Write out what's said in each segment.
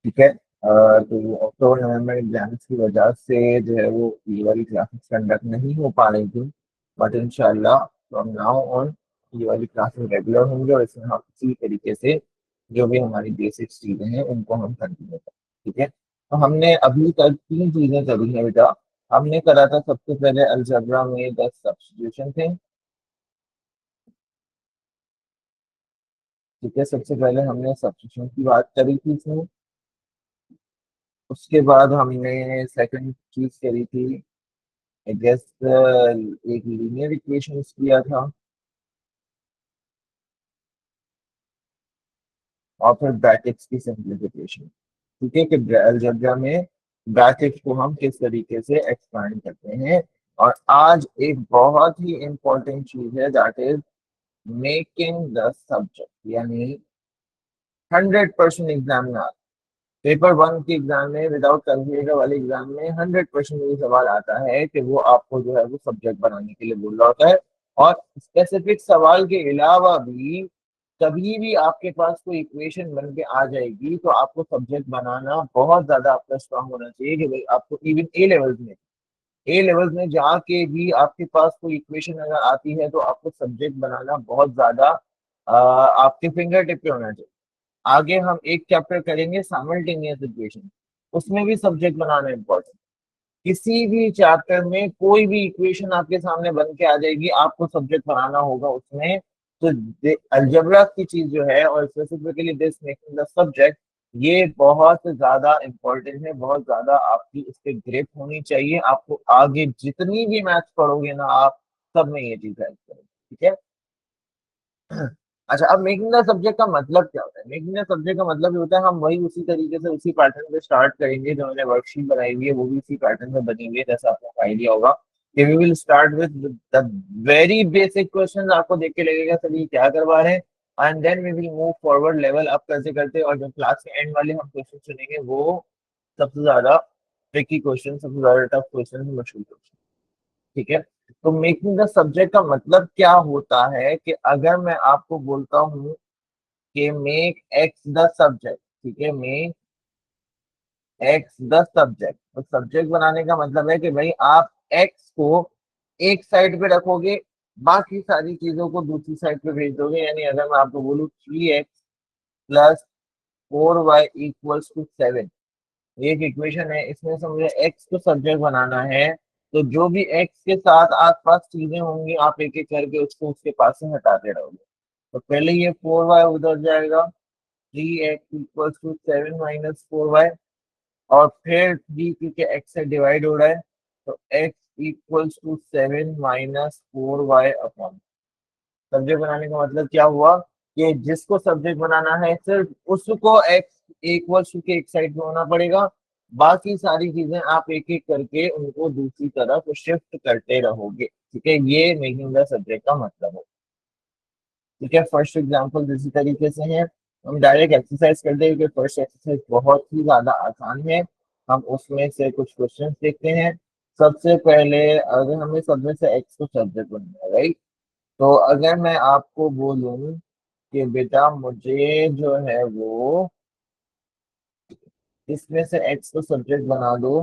ठीक है। तो अक्टूबर नवंबर एग्जाम्स की वजह से जो है वो ये वाली क्लासेस कंडक्ट नहीं हो पा रही थी, बट इंशाल्लाह फ्रॉम नाउ ऑन ये वाली क्लासेस रेगुलर होंगे और इसमें हम इसी तरीके से जो भी हमारी बेसिक चीजें हैं उनको हम कंटिन्यू करें। ठीक है, तो हमने अभी तक 3 चीजें करी है बेटा। हमने करा था सबसे पहले अलजेब्रा में 10 सब्स्टिट्यूशन थे। ठीक है, सबसे पहले हमने सब्स्टिट्यूशन की बात करी थी इसमें। उसके बाद हमने सेकंड चीज करी थी, आई गेस, एक लीनियर इक्वेशन किया था, और फिर ब्रैकेट्स की सिंप्लीफिकेशन। ठीक है, कि अलजेब्रा में ब्रैकेट्स को हम किस तरीके से एक्सपांड करते हैं। और आज एक बहुत ही इंपॉर्टेंट चीज है, that is making the subject, यानी 100% एग्जाम में पेपर 1 के एग्जाम में, विदाउट कैलकुलेटर वाले एग्जाम में 100% ये सवाल आता है कि वो आपको जो है वो सब्जेक्ट बनाने के लिए बोल रहा होता है। और स्पेसिफिक सवाल के अलावा भी कभी भी आपके पास कोई इक्वेशन बन के आ जाएगी तो आपको सब्जेक्ट बनाना बहुत ज्यादा आपका स्ट्रांग होना चाहिए, कि भाई आपको इवन ए लेवल्स में जाके भी आपके पास कोई इक्वेशन अगर आती है तो आपको सब्जेक्ट बनाना बहुत ज्यादा आपके फिंगर टिप पे होना चाहिए। आगे हम एक चैप्टर करेंगे साइमल्टेनियस इक्वेशन, उसमें भी सब्जेक्ट बनाना इंपॉर्टेंट। किसी भी चैप्टर में कोई भी इक्वेशन आपके सामने बन के आ जाएगी, आपको सब्जेक्ट बनाना होगा उसमें। तो अलजेब्रा की चीज जो है, और specifically this making the subject, ये बहुत ज्यादा इंपॉर्टेंट है, बहुत ज्यादा आपकी इस पे ग्रिप होनी चाहिए। आपको आगे जितनी भी मैथ्स पढ़ोगे ना आप, सब में ये चीज हेल्प करेगी। ठीक है। अच्छा, अब मेकिंग द सब्जेक्ट का मतलब क्या होता है? मेकिंग द सब्जेक्ट का मतलब ये होता है, हम वही उसी तरीके से उसी पैटर्न पे स्टार्ट करेंगे जो हमने वर्कशीट बनाई हुई है, वो भी उसी पैटर्न में बनी हुई है, जैसा आपको आइडिया होगा कि we will start with the very basic question. आपको देख के लगेगा सर ये क्या करवा रहे हैं, and then we will move forward level up करते करते, और जो क्लास के एंड वाले हम क्वेश्चन चुनेंगे वो सबसे ज्यादा ट्रिकी क्वेश्चन, सबसे ज्यादा टफ क्वेश्चन, मुश्किल क्वेश्चन। ठीक है। तो मेकिंग द सब्जेक्ट का मतलब क्या होता है कि अगर मैं आपको बोलता हूँ कि मेक एक्स द सब्जेक्ट, ठीक है, मेक एक्स द सब्जेक्ट, तो सब्जेक्ट बनाने का मतलब है कि भाई आप एक्स को एक साइड पे रखोगे, बाकी सारी चीजों को दूसरी साइड पे भेज दोगे। यानी अगर मैं आपको बोलूँ 3x + 4y = 7, एक इक्वेशन है, इसमें से मुझे एक्स को सब्जेक्ट बनाना है, तो जो भी एक्स के साथ आसपास चीजें होंगी आप एक एक करके उसको उसके पास से हटाते रहोगे। तो पहले ये 4y उधर जाएगा, 3x = 7 - 4y, और फिर 3 क्योंकि x से डिवाइड हो रहा है, तो x = 7 - 4y/। सब्जेक्ट बनाने का मतलब क्या हुआ कि जिसको सब्जेक्ट बनाना है सिर्फ उसको x इक्वल टू के एक साइड में होना पड़ेगा, बाकी सारी चीजें आप एक एक करके उनको दूसरी तरफ शिफ्ट करते रहोगे। ठीक है, ये मेकिंग द सब्जेक्ट का मतलब है। ठीक है, फर्स्ट एग्जांपल इसी तरीके से है, हम डायरेक्ट एक्सरसाइज करते हैं क्योंकि फर्स्ट एक्सरसाइज बहुत ही ज्यादा आसान है। हम उसमें से कुछ क्वेश्चंस देखते हैं। सबसे पहले अगर हमें सबमें से एक्स को सब्जेक्ट बनना है, राइट, तो अगर मैं आपको बोलूं कि बेटा मुझे जो है वो इसमें से एक्स को सब्जेक्ट बना दो,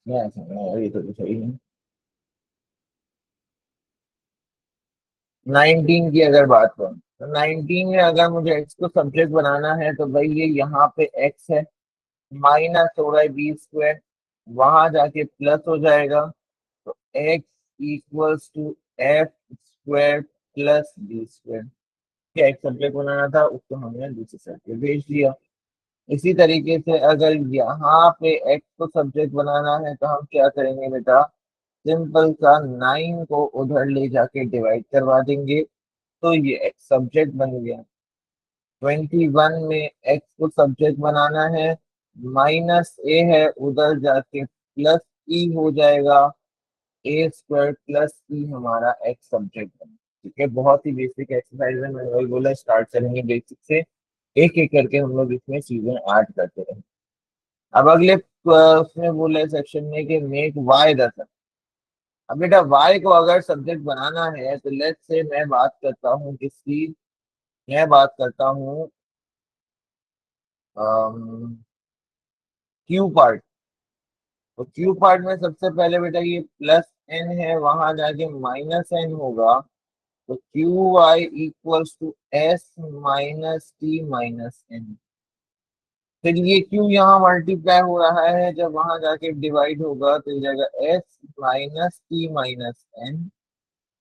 मैं ऐसा ये तो सही है। 19 की अगर बात करूं तो 19 में अगर मुझे एक्स को सब्जेक्ट बनाना है तो भाई ये यहाँ पे एक्स है, माइनस हो रहा है b², वहां जाके प्लस हो जाएगा, तो x = f² + b²। क्या एक सब्जेक्ट बनाना था उसको हमने दूसरे साइड पे भेज दिया। इसी तरीके से अगर यहाँ पे x को सब्जेक्ट बनाना है तो हम क्या करेंगे बेटा, सिंपल सा 9 को उधर ले जाके डिवाइड करवा देंगे, तो ये एक्स सब्जेक्ट बन गया। 21 में एक्स को सब्जेक्ट बनाना है, -a है, उधर जाके प्लस ई हो जाएगा, a² + ई हमारा एक्स सब्जेक्ट बना। ठीक है, बहुत ही बेसिक एक्सरसाइज है, मैंने वही बोला स्टार्ट करेंगे बेसिक से, एक एक करके हम लोग इसमें चीजें ऐड करते रहेंगे। अब अगले उसमें बोला सेक्शन में कि मेक वाई द सब्जेक्ट। अब बेटा वाई को अगर सब्जेक्ट बनाना है तो लेट्स से मैं बात करता हूँ किसकी, मैं बात करता हूँ क्यू पार्ट। तो क्यू पार्ट में सबसे पहले बेटा ये प्लस एन है, वहां जाके माइनस एन होगा। तो Q Y equals to S minus T minus N. फिर ये क्यू यहाँ मल्टीप्लाई हो रहा है, जब वहां जाके डिवाइड होगा तो ये जाएगा S minus T minus N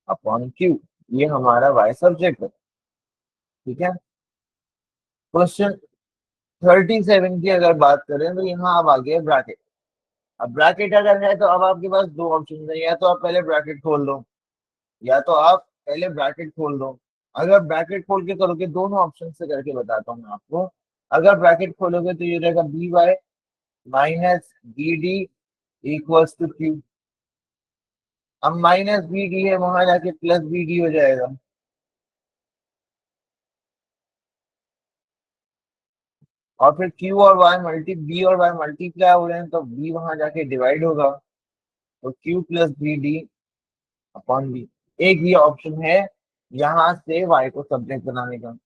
upon Q. ये हमारा वाई सब्जेक्ट है। ठीक है। क्वेश्चन 37 की अगर बात करें तो यहाँ अब आ गया ब्रैकेट। अब ब्रैकेट अगर है तो अब आपके पास दो ऑप्शन है, या तो आप पहले ब्रैकेट खोल दो, या तो आप पहले ब्रैकेट खोल दो। अगर ब्रैकेट खोल के करोगे, दोनों ऑप्शन से करके बताता हूँ मैं आपको। अगर ब्रैकेट खोलोगे तो ये रहेगा B Y minus B D equals to Q. अब माइनस बी डी है, वहां जाके प्लस बी डी हो जाएगा। और फिर क्यू और वाई मल्टी बी और वाई मल्टीप्लाई हो रहे हैं, तो बी वहां जाके डिवाइड होगा। तो Q plus B D upon B. एक ये ऑप्शन है यहाँ से वाई को सब्जेक्ट बनाने का।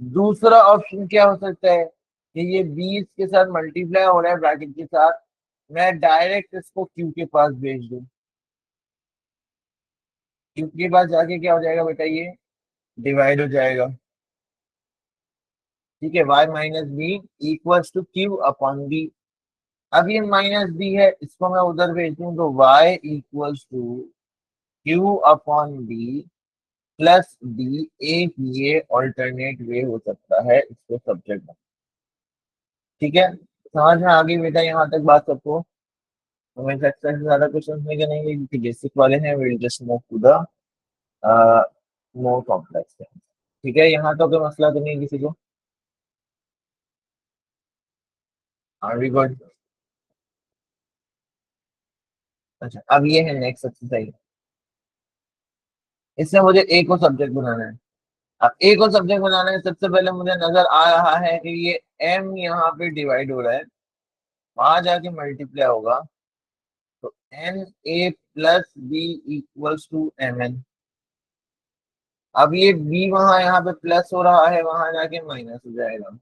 दूसरा ऑप्शन क्या हो सकता है कि ये बी के साथ मल्टीप्लाई हो रहा है ब्रैकेट के साथ, मैं डायरेक्ट इसको क्यू के पास भेज दूं। क्यू के पास जाके क्या हो जाएगा बेटा, ये डिवाइड हो जाएगा। ठीक है, y minus B equals to Q upon B. अब ये माइनस बी है, इसको मैं उधर भेज दूं तो y equals to Q upon B plus D. एक ये ऑल्टरनेट वे हो सकता है इसको सब्जेक्ट में। ठीक है, समझ में आ गई बेटा यहाँ तक बात सबको? हमें एक्स्ट्रा से ज्यादा क्वेश्चन नहीं करेंगे क्योंकि बेसिक वाले हैं। Will just move to the more complex. ठीक है, यहाँ तो कोई मसला तो नहीं है किसी को? Are we good? अच्छा, अब ये है नेक्स्ट एक्सरसाइज। इससे मुझे ए को सब्जेक्ट बनाना है। अब ए को सब्जेक्ट बनाना है, सबसे पहले मुझे नजर आ रहा है कि ये एम यहाँ पे डिवाइड हो रहा है, वहां जाके मल्टीप्लाई होगा। तो N A plus B equals to M N. अब ये बी वहां यहाँ पे प्लस हो रहा है, वहां जाके माइनस हो जाएगा।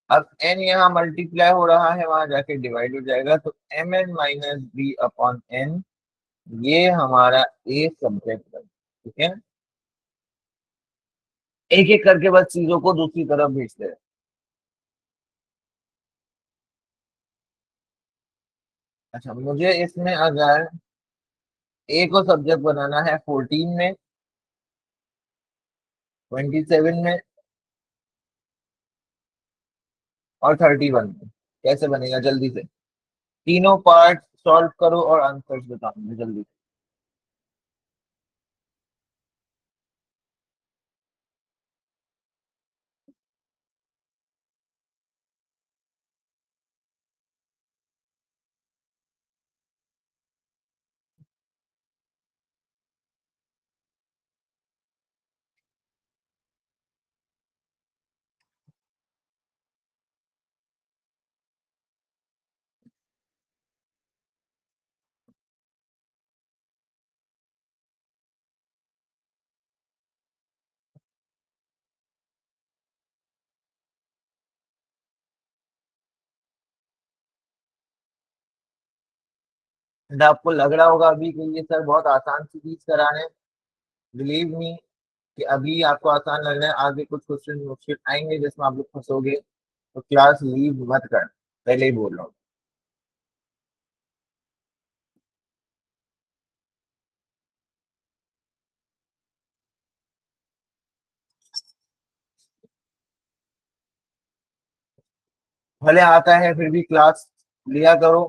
अब एन यहाँ मल्टीप्लाई हो रहा है, वहां जाके डिवाइड हो जाएगा। तो M N minus B upon N, ये हमारा ए सब्जेक्ट है। ठीक है, एक एक करके बस चीजों को दूसरी तरफ भेजते हैं। अच्छा, मुझे इसमें अगर ए को सब्जेक्ट बनाना है 14 में, 27 में और 31 में, कैसे बनेगा जल्दी से? तीनों पार्ट सॉल्व करो और आंसर्स बताओ मुझे जल्दी से। And आपको लग रहा होगा अभी कि ये सर बहुत आसान सी चीज करा रहे हैं। बिलीव मी कि अभी आपको आसान लग रहा है, आगे कुछ क्वेश्चन मुश्किल आएंगे जिसमें आप लोग फंसोगे। तो क्लास लीव मत कर, पहले ही बोल रहा हूँ। भले आता है फिर भी क्लास लिया करो।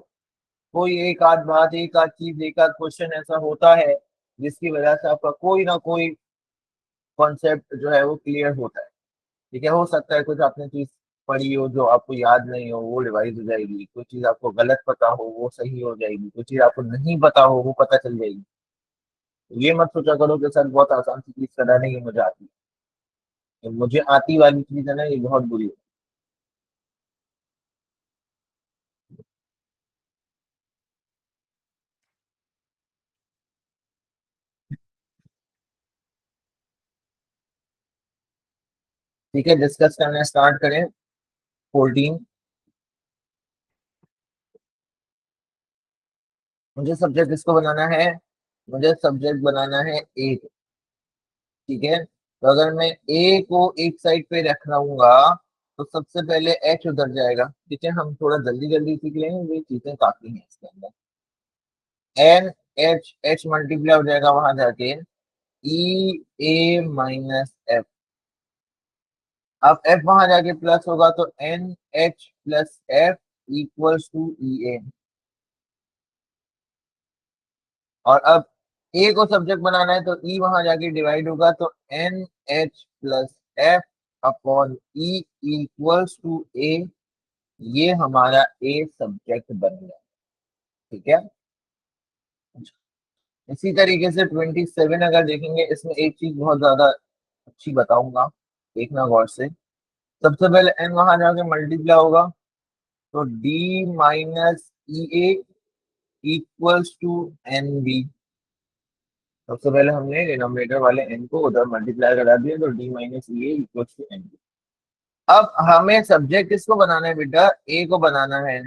कोई एक आध बात, एक आध चीज, एक आध क्वेश्चन ऐसा होता है जिसकी वजह से आपका कोई ना कोई कॉन्सेप्ट जो है वो क्लियर होता है। ठीक है, हो सकता है कुछ आपने चीज पढ़ी हो जो आपको याद नहीं हो, वो रिवाइज हो जाएगी। कोई चीज आपको गलत पता हो, वो सही हो जाएगी। कोई चीज आपको नहीं पता हो, वो पता चल जाएगी। ये मत सोचा करो कि सर बहुत आसान सी चीज कराने की मुझे आती है। मुझे आती वाली चीज है ना, ये बहुत बुरी है। ठीक है, डिस्कस करना स्टार्ट करें। 14, मुझे सब्जेक्ट किसको बनाना है? मुझे सब्जेक्ट बनाना है ए। ठीक है, तो अगर मैं ए को एक साइड पे रख रहूंगा तो सबसे पहले एच उधर जाएगा। ठीक है, हम थोड़ा जल्दी जल्दी सीख लेंगे, ये चीजें काफी हैं इसके अंदर। एन एच एच मल्टीप्लाई हो जाएगा वहां जाके ई ए माइनस एफ। अब एफ वहां जाके प्लस होगा तो N H plus F equals to E A. और अब ए को सब्जेक्ट बनाना है तो ई वहां जाके डिवाइड होगा तो N H plus F upon E equals to A. ये हमारा ए सब्जेक्ट बन गया। ठीक है, इसी तरीके से 27 अगर देखेंगे, इसमें एक चीज बहुत ज्यादा अच्छी बताऊंगा, देखना गौर से। सबसे पहले एन वहां जाके मल्टीप्लाई होगा तो D minus E A equals to N B. सबसे पहले हमने डिनोमिनेटर वाले एन को उधर मल्टीप्लाई करा दिया तो D minus E A equals to N B. अब हमें सब्जेक्ट किसको बनाना है बेटा? ए को बनाना है।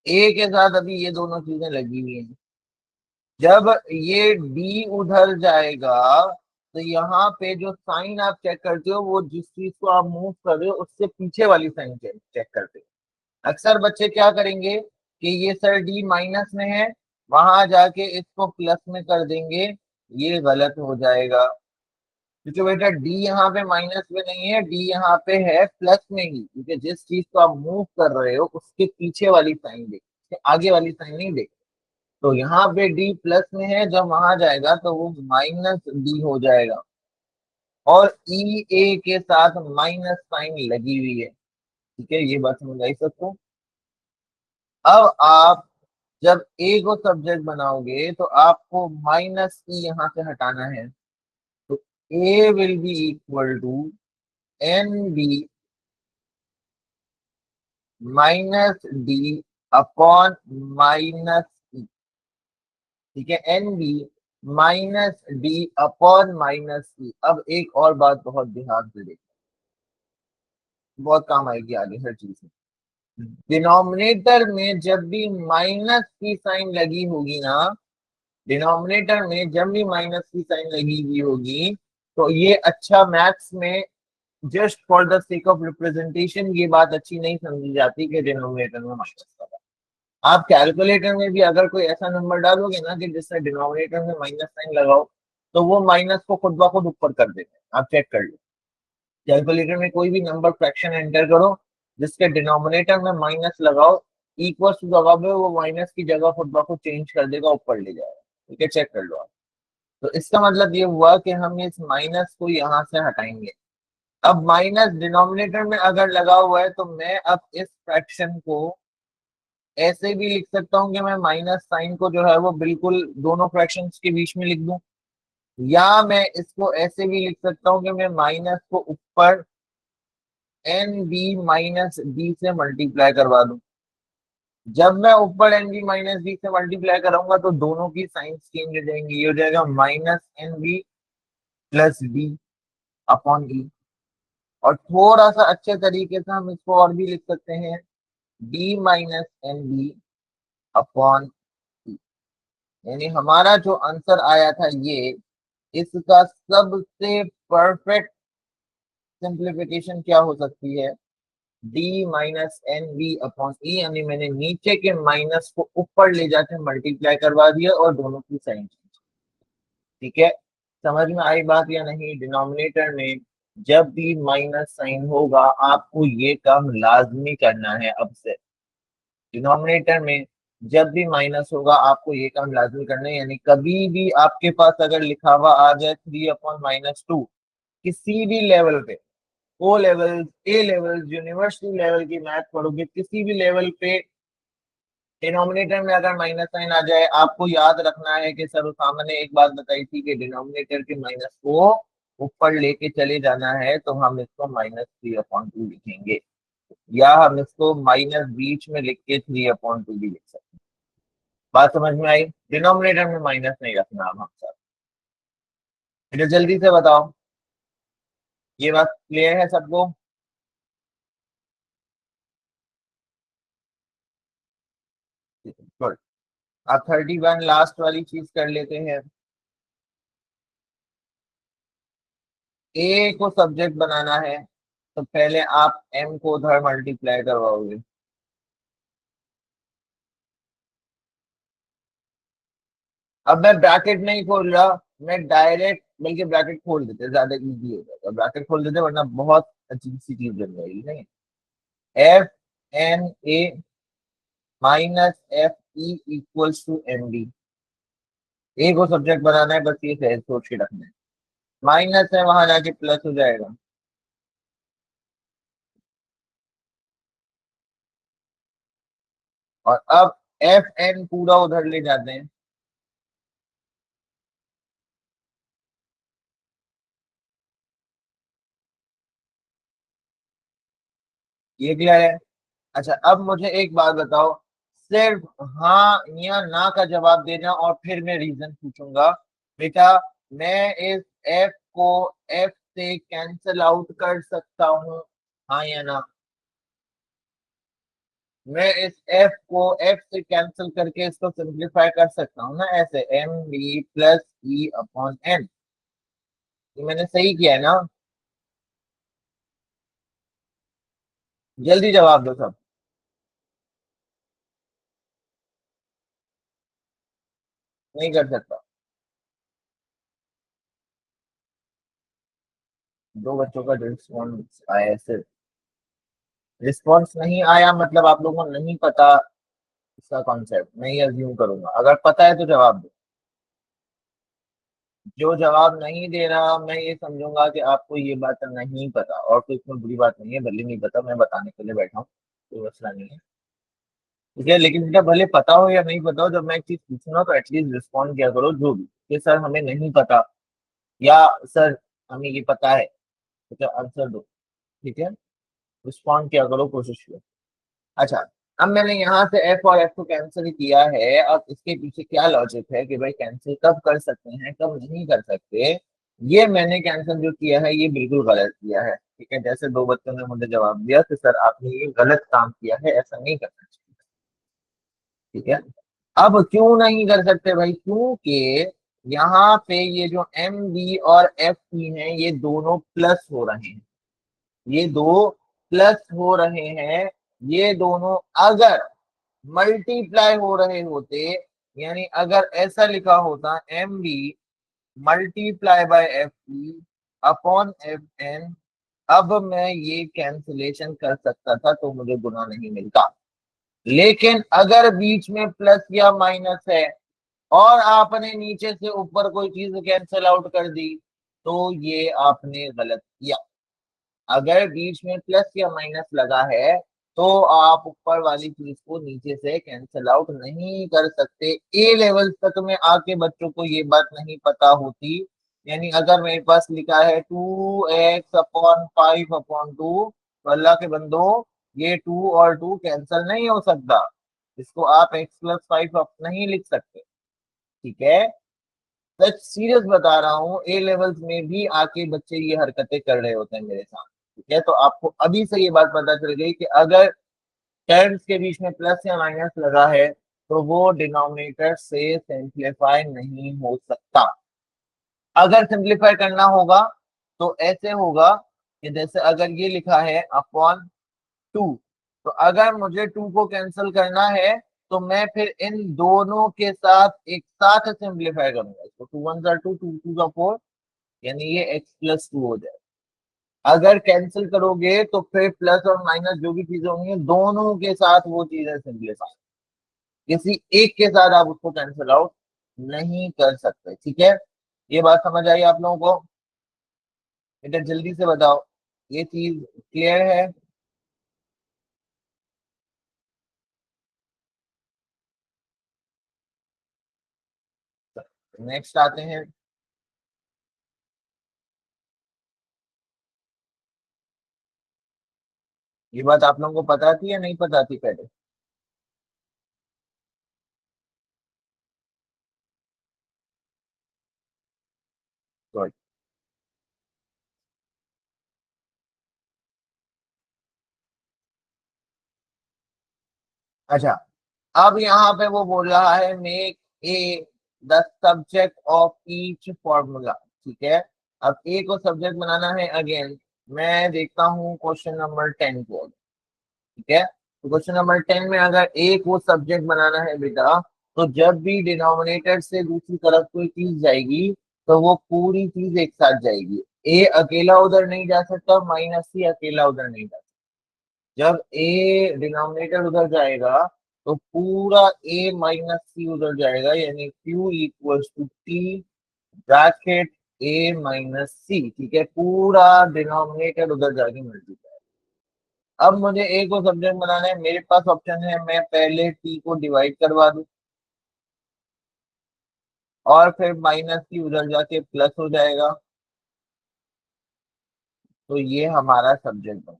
ए के साथ अभी ये दोनों चीजें लगी हुई हैं। जब ये डी उधर जाएगा तो यहाँ पे जो साइन आप चेक करते हो वो जिस चीज को आप मूव कर रहे हो उससे पीछे वाली साइन चेक करते हो। अक्सर बच्चे क्या करेंगे कि ये सर डी माइनस में है, वहां जाके इसको प्लस में कर देंगे। ये गलत हो जाएगा, क्योंकि बेटा डी यहाँ पे माइनस में नहीं है, डी यहाँ पे है प्लस में ही। क्योंकि जिस चीज को आप मूव कर रहे हो उसके पीछे वाली साइन देखिए, आगे वाली साइन नहीं देखिए। तो यहाँ पे डी प्लस में है, जब वहां जाएगा तो वो माइनस डी हो जाएगा। और ई ए के साथ माइनस साइन लगी हुई है। ठीक है, ये बात समझ आई सबको? अब आप जब ए को सब्जेक्ट बनाओगे तो आपको माइनस ई यहाँ से हटाना है। तो A will be equal to N B minus D upon minus E. ठीक है, N B minus D upon minus E. अब एक और बात बहुत ध्यान से देखो, बहुत काम आएगी आगे हर चीज में। डिनोमिनेटर में जब भी माइनस की साइन लगी होगी ना, डिनोमिनेटर में जब भी माइनस की साइन लगी हुई होगी तो ये अच्छा मैथ्स में just for the sake of representation ये बात अच्छी नहीं समझी जाती कि डिनोमिनेटर में माइनस का। आप कैलकुलेटर में भी अगर कोई ऐसा नंबर डालोगे ना कि जिससे डिनोमिनेटर में माइनस साइन लगाओ तो वो माइनस को खुद ब खुद ऊपर कर देते हैं। आप चेक कर लो, कैलकुलेटर में कोई भी नंबर फ्रैक्शन एंटर करो जिसके डिनोमिनेटर में माइनस लगाओ, इक्वल टू लगाओगे, वो माइनस की जगह खुद ब खुद चेंज कर देगा, ऊपर ले जाएगा। ठीक है, चेक कर लो आप। तो इसका मतलब ये हुआ कि हम इस माइनस को यहाँ से हटाएंगे। अब माइनस डिनोमिनेटर में अगर लगा हुआ है तो मैं अब इस फ्रैक्शन को ऐसे भी लिख सकता हूँ कि मैं माइनस साइन को जो है वो बिल्कुल दोनों फ्रैक्शंस के बीच में लिख दूं, या मैं इसको ऐसे भी लिख सकता हूँ कि मैं माइनस को ऊपर एन बी माइनस डी से मल्टीप्लाई करवा दूं। जब मैं ऊपर एन बी माइनस डी से मल्टीप्लाई कराऊंगा तो दोनों की साइंस चेंज हो जाएंगी। ये हो जाएगा minus N B plus D upon E. और थोड़ा सा अच्छे तरीके से हम इसको और भी लिख सकते हैं, D minus N B upon E. यानी हमारा जो आंसर आया था ये, इसका सबसे परफेक्ट सिंप्लीफिकेशन क्या हो सकती है? D minus N B upon E. यानी मैंने नीचे के माइनस को ऊपर ले जाकर मल्टीप्लाई करवा दिया और दोनों की साइन चेंज। ठीक है, समझ में आई बात या नहीं? डिनोमिनेटर में जब भी माइनस साइन होगा आपको ये काम लाजमी करना है अब से। डिनोमिनेटर में जब भी माइनस होगा आपको ये काम लाजमी करना है। यानी कभी भी आपके पास अगर लिखा हुआ आ जाए 3/-2 किसी भी लेवल पे, ओ लेवल, ए लेवल, यूनिवर्सिटी लेवल की मैथ पढ़ोगे, किसी भी लेवल पे डिनोमिनेटर में अगर माइनस साइन आ जाए आपको याद रखना है कि सर सामने एक बात बताई थी कि डिनोमिनेटर के माइनस को ऊपर लेके चले जाना है, तो हम इसको -3/2 लिखेंगे, या हम इसको माइनस बीच में लिख के 3/2 भी लिख सकते हैं। बात समझ में आई? डिनोमिनेटर में माइनस नहीं रखना अब हम सब। फिर जल्दी से बताओ ये बात क्लियर है सबको? गुड। अब 31 लास्ट वाली चीज कर लेते हैं। ए को सब्जेक्ट बनाना है, तो पहले आप एम को उधर मल्टीप्लाई करवाओगे। अब मैं ब्रैकेट नहीं खोल रहा, मैं डायरेक्ट, बल्कि ब्रैकेट खोल देते ज्यादा इजी हो जाएगा, ब्रैकेट खोल देते वरना बहुत अजीब सी चीज बन जाएगी। नहीं, F N A minus F E equals to M D. A को सब्जेक्ट बनाना है, बस ये सहज सोच के रखना है। माइनस है, वहां जाके प्लस हो जाएगा। और अब एफ एन पूरा उधर ले जाते हैं। ये क्लियर है? अच्छा, अब मुझे एक बात बताओ, सिर्फ हाँ या ना का जवाब देना और फिर मैं रीजन पूछूंगा। बेटा, मैं इस एफ को एफ से कैंसल आउट कर सकता हूँ, हाँ या ना? मैं इस एफ को एफ से कैंसिल करके इसको सिंप्लीफाई कर सकता हूँ ना, ऐसे M B plus E upon N. ये मैंने सही किया है ना? जल्दी जवाब दो सब। नहीं कर सकता? दो बच्चों का रिस्पॉन्स आया है सिर्फ। रिस्पॉन्स नहीं आया मतलब आप लोगों को नहीं पता इसका कॉन्सेप्ट? नहीं, अज्यूम करूंगा, अगर पता है तो जवाब दो। जो जवाब नहीं दे रहा, मैं ये समझूंगा कि आपको ये बात नहीं पता, और तो इसमें बुरी बात नहीं है, भले नहीं पता, मैं बताने के लिए बैठा हूँ, कोई मसला नहीं है। ठीक है, लेकिन बेटा भले पता हो या नहीं पता हो, जब मैं एक चीज पूछूंगा तो एटलीस्ट रिस्पॉन्ड किया करो जो भी, कि सर हमें नहीं पता, या सर हमें ये पता है, तो आंसर दो। ठीक है, रिस्पॉन्ड किया करो, कोशिश करो। अच्छा, अब मैंने यहाँ से एफ और एफ को कैंसिल किया है, अब इसके पीछे क्या लॉजिक है कि भाई कैंसिल कब कर सकते हैं कब नहीं कर सकते? ये मैंने कैंसिल जो किया है ये बिल्कुल गलत किया है। ठीक है, जैसे दो बच्चों ने मुझे जवाब दिया कि सर आपने ये गलत काम किया है, ऐसा नहीं करना चाहिए। ठीक है, अब क्यों नहीं कर सकते भाई? क्योंकि यहाँ पे ये जो एम बी और एफ ई हैं ये दोनों प्लस हो रहे हैं, ये दो प्लस हो रहे हैं। ये दोनों अगर मल्टीप्लाई हो रहे होते, यानी अगर ऐसा लिखा होता M B multiply by F E upon F N, अब मैं ये कैंसिलेशन कर सकता था तो मुझे गुना नहीं मिलता। लेकिन अगर बीच में प्लस या माइनस है और आपने नीचे से ऊपर कोई चीज कैंसिल आउट कर दी, तो ये आपने गलत किया। अगर बीच में प्लस या माइनस लगा है तो आप ऊपर वाली चीज को नीचे से कैंसिल आउट नहीं कर सकते। ए लेवल तक में आके बच्चों को ये बात नहीं पता होती। यानी अगर मेरे पास लिखा है 2x अपॉन 5 अपॉन 2, तो अल्लाह के बंदो, ये 2 और 2 कैंसिल नहीं हो सकता, इसको आप x+5 नहीं लिख सकते। ठीक है, सच सीरियस बता रहा हूँ, ए लेवल्स में भी आके बच्चे ये हरकतें कर रहे होते हैं मेरे साथ। ठीक है, तो आपको अभी से ये बात पता चल गई कि अगर टर्म्स के बीच में प्लस या माइनस लगा है तो वो डिनोमिनेटर से सिंप्लीफाई नहीं हो सकता। अगर सिंप्लीफाई करना होगा तो ऐसे होगा कि जैसे अगर ये लिखा है अपॉन 2, तो अगर मुझे 2 को कैंसिल करना है तो मैं फिर इन दोनों के साथ एक साथ सिंप्लीफाई करूंगा, इसको 2 1 2, 2 2 4, यानी ये x+2 हो जाए। अगर कैंसिल करोगे तो फिर प्लस और माइनस जो भी चीजें होंगी दोनों के साथ वो चीजें सिंप्लीफाई, किसी एक के साथ आप उसको कैंसिल आउट नहीं कर सकते। ठीक है, ये बात समझ आई आप लोगों को? बेटा जल्दी से बताओ, ये चीज क्लियर है? नेक्स्ट आते हैं। ये बात आप लोगों को पता थी या नहीं पता थी पहले? Good. अच्छा, अब यहाँ पे वो बोल रहा है make a the subject of each formula. ठीक है, अब ए को सब्जेक्ट बनाना है। अगेन मैं देखता हूँ क्वेश्चन नंबर 10 को। ठीक है, तो क्वेश्चन नंबर 10 में अगर ए को सब्जेक्ट बनाना है बेटा, तो जब भी डिनोमिनेटर से दूसरी तरफ कोई चीज जाएगी तो वो पूरी चीज एक साथ जाएगी। ए अकेला उधर नहीं जा सकता, माइनस सी अकेला उधर नहीं जा सकता। जब ए डिनोमिनेटर उधर जाएगा तो पूरा ए माइनस सी उधर जाएगा, यानी Q equals to T bracket A minus C. ठीक है, पूरा डिनोमिनेटर उधर जाके मल्टीप्लाई। अब मुझे ए को सब्जेक्ट बनाना है, मेरे पास ऑप्शन है मैं पहले टी को डिवाइड करवा दूं और फिर माइनस सी उधर जाके प्लस हो जाएगा, तो ये हमारा सब्जेक्ट बना।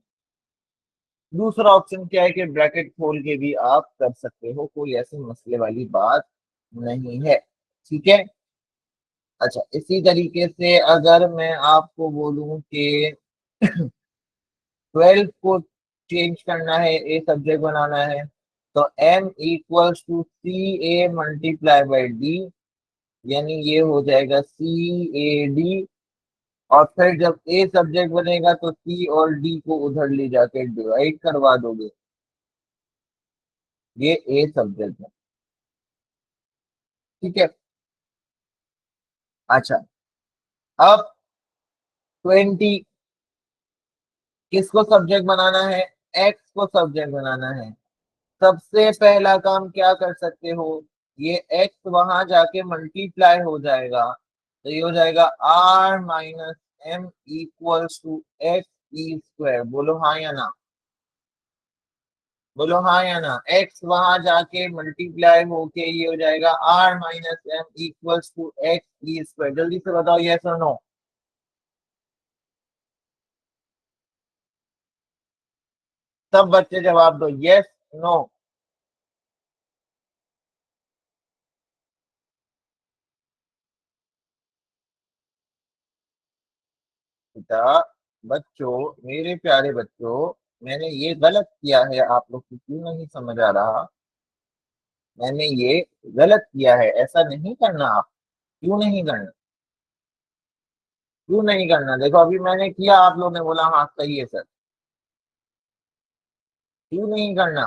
दूसरा ऑप्शन क्या है कि ब्रैकेट खोल के भी आप कर सकते हो, कोई ऐसे मसले वाली बात नहीं है। ठीक है, अच्छा इसी तरीके से अगर मैं आपको बोलूं कि 12 को चेंज करना है, ए सब्जेक्ट बनाना है, तो m equals to C A multiply by D, यानी ये हो जाएगा सी ए डी। और फिर जब ए सब्जेक्ट बनेगा तो सी और डी को उधर ले जाके डिवाइड करवा दोगे, ये ए सब्जेक्ट है। ठीक है, अच्छा अब 20 किसको सब्जेक्ट बनाना है? एक्स को सब्जेक्ट बनाना है। सबसे पहला काम क्या कर सकते हो, ये एक्स वहां जाके मल्टीप्लाई हो जाएगा, तो ये हो जाएगा R minus M equals to X E square. बोलो हाँ या ना, बोलो हाँ या ना। एक्स वहां जाके मल्टीप्लाई होके ये हो जाएगा R minus M equals to X E square. जल्दी से बताओ यस और नो। सब बच्चे जवाब दो, यस नो। बेटा, बच्चों, मेरे प्यारे बच्चों, मैंने ये गलत किया है, आप लोग को क्यों नहीं समझ आ रहा? मैंने ये गलत किया है, ऐसा नहीं करना। आप क्यों नहीं करना? क्यों नहीं करना? देखो अभी मैंने किया, आप लोगों ने बोला हाँ सही है सर। क्यों नहीं करना?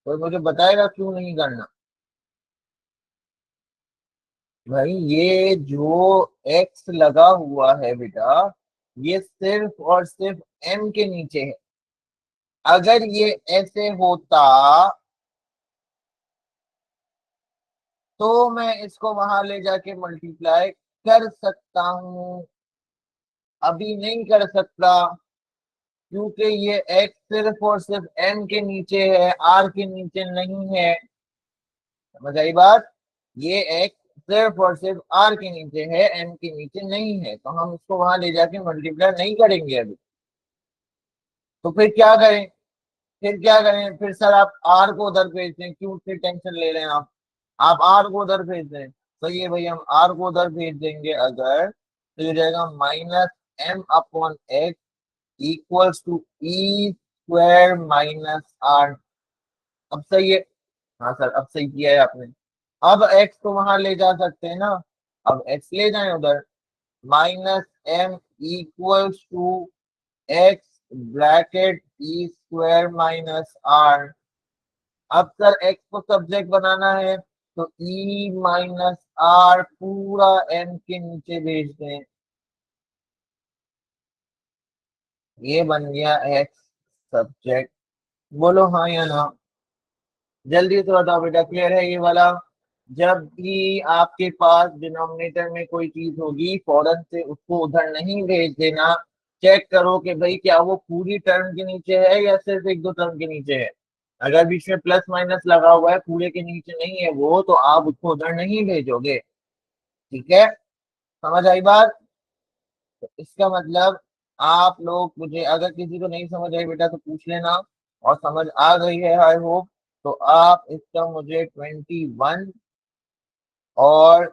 कोई मुझे बताएगा क्यों नहीं करना? भाई ये जो एक्स लगा हुआ है बेटा, ये सिर्फ और सिर्फ एम के नीचे है। अगर ये ऐसे होता तो मैं इसको वहां ले जाके मल्टीप्लाई कर सकता हूं, अभी नहीं कर सकता, क्योंकि ये एक्स सिर्फ और सिर्फ एम के नीचे है, आर के नीचे नहीं है। समझ आई बात? ये एक्स सिर्फ और सिर्फ आर के नीचे है, एम के नीचे नहीं है, तो हम इसको वहां ले जाके मल्टीप्लाई नहीं करेंगे अभी। तो फिर क्या करें? फिर क्या करें? फिर सर आप आर को उधर भेज दें, क्यों फिर टेंशन ले रहे हैं आप आर को उधर भेज दें। तो ये भाई हम आर को उधर भेज देंगे अगर, तो ये जाएगा minus M upon X equals to E square minus R. अब सही है? हाँ सर, अब सही किया है आपने। अब एक्स को वहां ले जा सकते हैं ना, अब एक्स ले जाएं उधर। Minus M equals to X bracket E square minus R. अब सर एक्स को सब्जेक्ट बनाना है, तो ई माइनस आर पूरा एम के नीचे भेज दें, ये बन गया एक्स सब्जेक्ट। बोलो हाँ या ना। जल्दी से बताओ बेटा, क्लियर है ये वाला? जब भी आपके पास डिनोमिनेटर में कोई चीज होगी, फौरन से उसको उधर नहीं भेज देना। चेक करो कि भाई क्या वो पूरी टर्म के नीचे है या सिर्फ एक दो टर्म के नीचे है। अगर बीच में प्लस माइनस लगा हुआ है, पूरे के नीचे नहीं है वो, तो आप उसको उधर नहीं भेजोगे। ठीक है, समझ आई बात? तो इसका मतलब आप लोग, मुझे अगर किसी को नहीं समझ आई बेटा तो पूछ लेना, और समझ आ गई है आई होप, तो आप इसका मुझे 21 और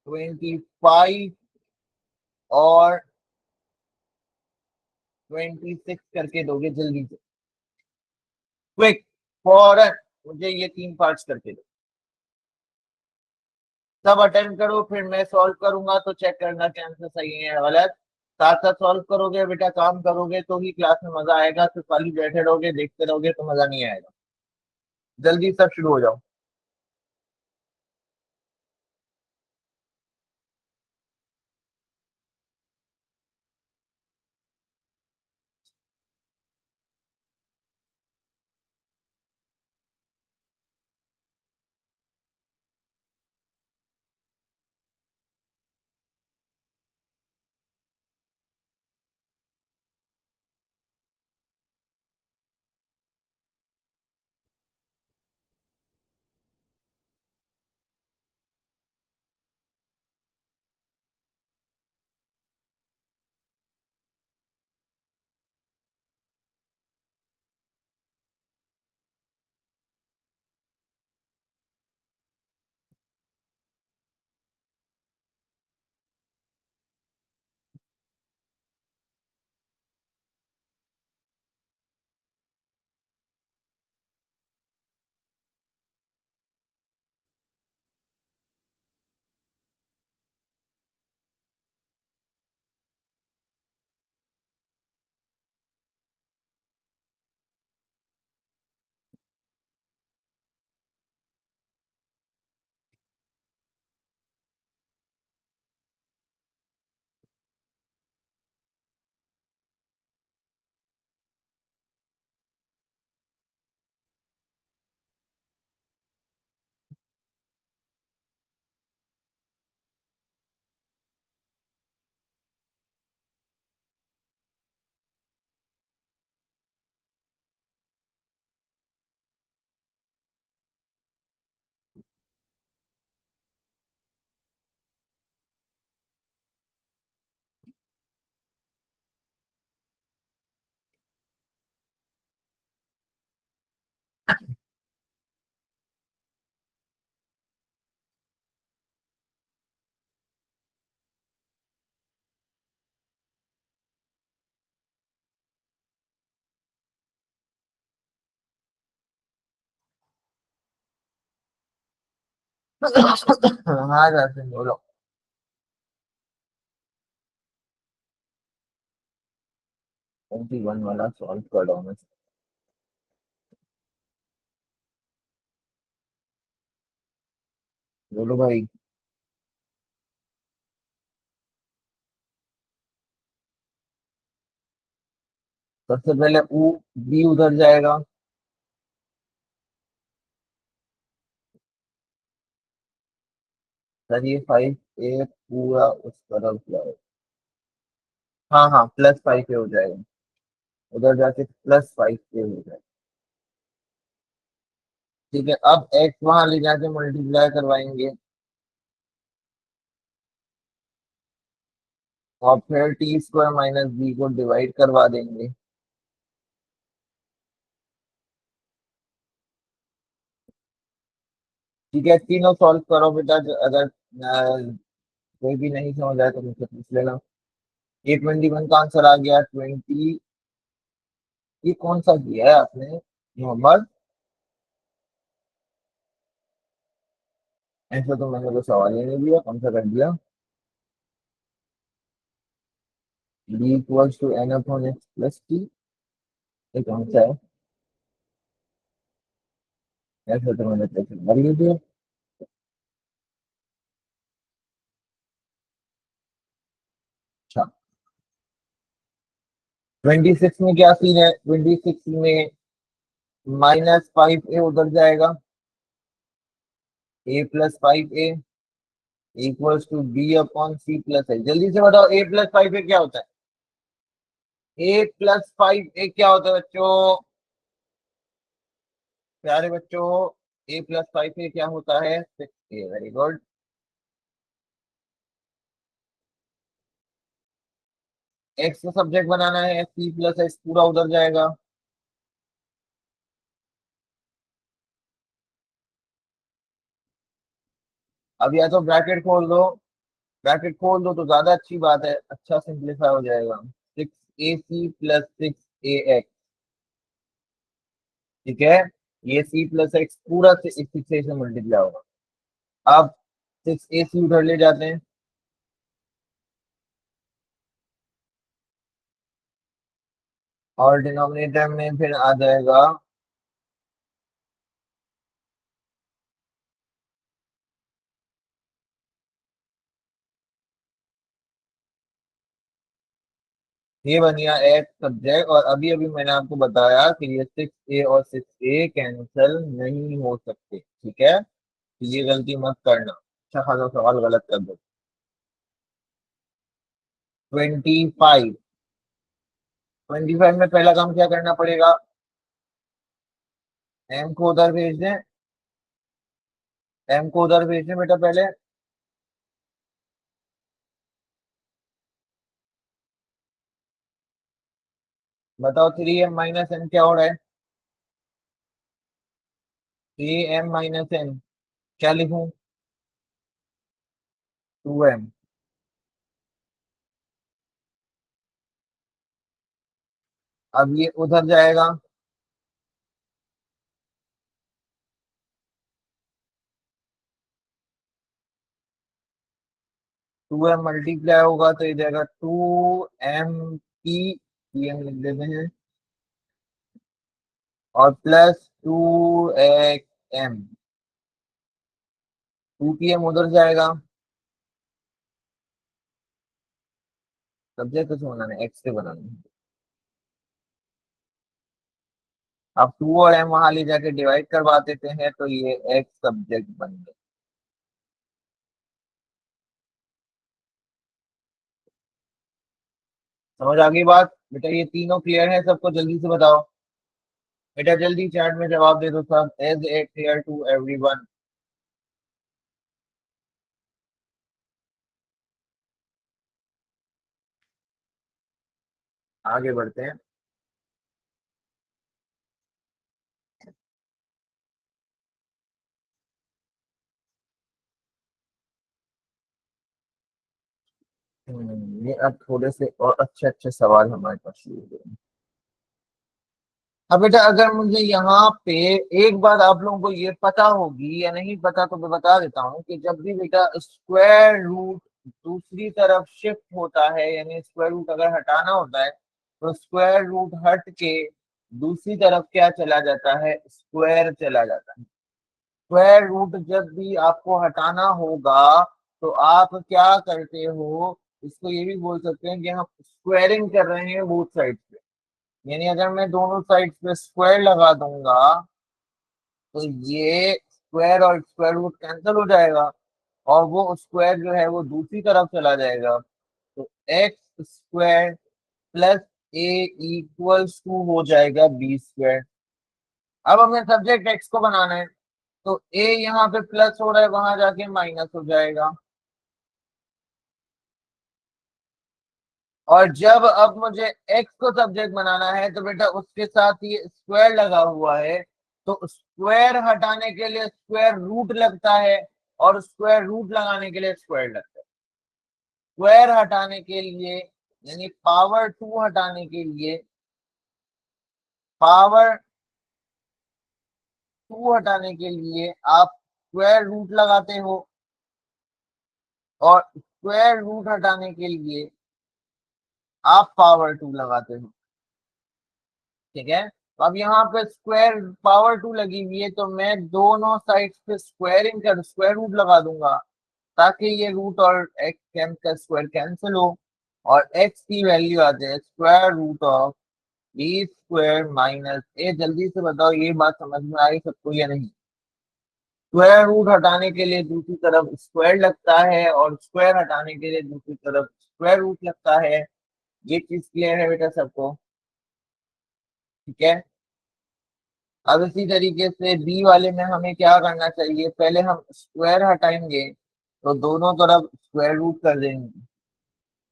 25 और 26 करके दोगे जल्दी से। क्विक, फौरन मुझे ये 3 पार्ट्स करके दो, सब अटेंड करो, फिर मैं सॉल्व करूंगा तो चेक करना कि आंसर सही है या गलत। साथ साथ सॉल्व करोगे बेटा, काम करोगे तो ही क्लास में मजा आएगा, सिर्फ खाली बैठे रहोगे देखते रहोगे तो मजा नहीं आएगा। जल्दी सब शुरू हो जाओ। हाँ जाते बोलो। 21 वाला सॉल्व कर रहा हूँ मैं। बोलो भाई। सबसे पहले ऊ बी उधर जाएगा। सर ये 5 ए पूरा उस तरफ जाएगा। हाँ हाँ, +5 पे हो जाएगा। उधर जाके +5 पे हो जाएगा। ठीक है, अब एक्स वहां ले जाके मल्टीप्लाई करवाएंगे, और फिर t² माइनस बी को डिवाइड करवा देंगे। ठीक है, तीनों सॉल्व करो बेटा, अगर कोई भी नहीं समझ आए तो मुझसे पूछ लेना। 821 का आंसर आ गया 20। ये कौन सा किया है आपने मोहम्मद? ऐसा तो मैंने तो सवाल ही नहीं दिया, कौन सा कर दिया? b = n/x + t। ये कौन सा है? ऐसा तो मैंने कैसे कर ही दिया। अच्छा, 26 में क्या सीन है? 26 में -5a उधर जाएगा, a + 5a = b/c + a। जल्दी से बताओ a + 5a क्या होता है? a + 5a क्या होता है बच्चों? प्यारे बच्चों, a + 5a क्या होता है? 6a। Very good. एक्स का सब्जेक्ट बनाना है, c + x पूरा उधर जाएगा। अब या तो ब्रैकेट खोल दो तो ज्यादा अच्छी बात है, अच्छा सिंप्लीफाई हो जाएगा। 6ac + 6ax ठीक है, ये सी प्लस एक्स पूरा से 6 से मल्टीप्लाई होगा। अब 6 AC उधर ले जाते हैं, और डिनोमिनेटर में फिर आ जाएगा ये बन गया एक्स सब्जेक्ट। और अभी अभी मैंने आपको बताया कि ये 6A और 6A कैंसिल नहीं हो सकते, ठीक है, तो ये गलती मत करना। अच्छा खासा सवाल गलत कर दो। 25। 25 में पहला काम क्या करना पड़ेगा, एम को उधर भेज दें, एम को उधर भेज दें बेटा पहले। बताओ 3M - N क्या हो रहा है, 3M - N क्या लिखूं, 2M। अब ये उधर जाएगा, 2M मल्टीप्लाई होगा तो ये जाएगा 2MP, PM लिख देते हैं, और प्लस 2XM। 2PM उधर जाएगा, सब्जेक्ट कुछ बनाना है, एक्स से बनाना है। अब 2 और M वहां ले जाके डिवाइड करवा देते हैं, तो ये एक्स सब्जेक्ट बन गया। समझ आ गई बात बेटा, ये तीनों क्लियर है सबको, जल्दी से बताओ बेटा, जल्दी चैट में जवाब दे दो सब, as a clear to everyone. आगे बढ़ते हैं। ये अब थोड़े से और अच्छे अच्छे सवाल हमारे पास शुरू हो गए। अब बेटा अगर मुझे यहाँ पे एक बात आप लोगों को ये पता होगी या नहीं पता, तो मैं बता देता हूँ कि जब भी बेटा स्क्वायर रूट दूसरी तरफ शिफ्ट होता है, यानी स्क्वायर रूट अगर हटाना होता है, तो स्क्वायर रूट हट के दूसरी तरफ क्या चला जाता है, स्क्वायर चला जाता है। स्क्वायर रूट जब भी आपको हटाना होगा तो आप क्या करते हो, इसको ये भी बोल सकते हैं कि हम स्क्वायरिंग कर रहे हैं बोथ साइड पे। यानी अगर मैं दोनों साइड पे स्क्वायर लगा दूंगा तो ये स्क्वायर और स्क्वायर रूट कैंसिल हो जाएगा, और वो स्क्वायर जो है वो दूसरी तरफ चला जाएगा। तो X square plus A equals to हो जाएगा B²। अब हमें सब्जेक्ट एक्स को बनाना है, तो ए यहाँ पे प्लस हो रहा है, वहां जाके माइनस हो जाएगा। और जब अब मुझे एक्स को सब्जेक्ट बनाना है तो बेटा उसके साथ ये स्क्वायर लगा हुआ है, तो स्क्वायर हटाने के लिए स्क्वायर रूट लगता है, और स्क्वायर रूट लगाने के लिए स्क्वायर लगता है। स्क्वायर हटाने के लिए यानी पावर 2 हटाने के लिए, पावर 2 हटाने के लिए आप स्क्वायर रूट लगाते हो, और स्क्वायर रूट हटाने के लिए आप पावर 2 लगाते हो, ठीक है। तो अब यहाँ पे स्क्वायर पावर 2 लगी हुई है, तो मैं दोनों साइड्स पे स्क्वायरिंग कर स्क्वायर रूट लगा दूंगा, ताकि ये रूट और एक्स एम का स्क्वायर कैंसिल हो, और एक्स की वैल्यू आ जाए square root of B² - A। जल्दी से बताओ ये बात समझ में आई सबको या नहीं। स्क्वायर रूट हटाने के लिए दूसरी तरफ स्क्वायर लगता है, और स्क्वायर हटाने के लिए दूसरी तरफ स्क्वायर रूट लगता है। ये चीज क्लियर है बेटा सबको, ठीक है। अब इसी तरीके से बी वाले में हमें क्या करना चाहिए, पहले हम स्क्वायर हटाएंगे तो दोनों तरफ स्क्वायर रूट कर देंगे,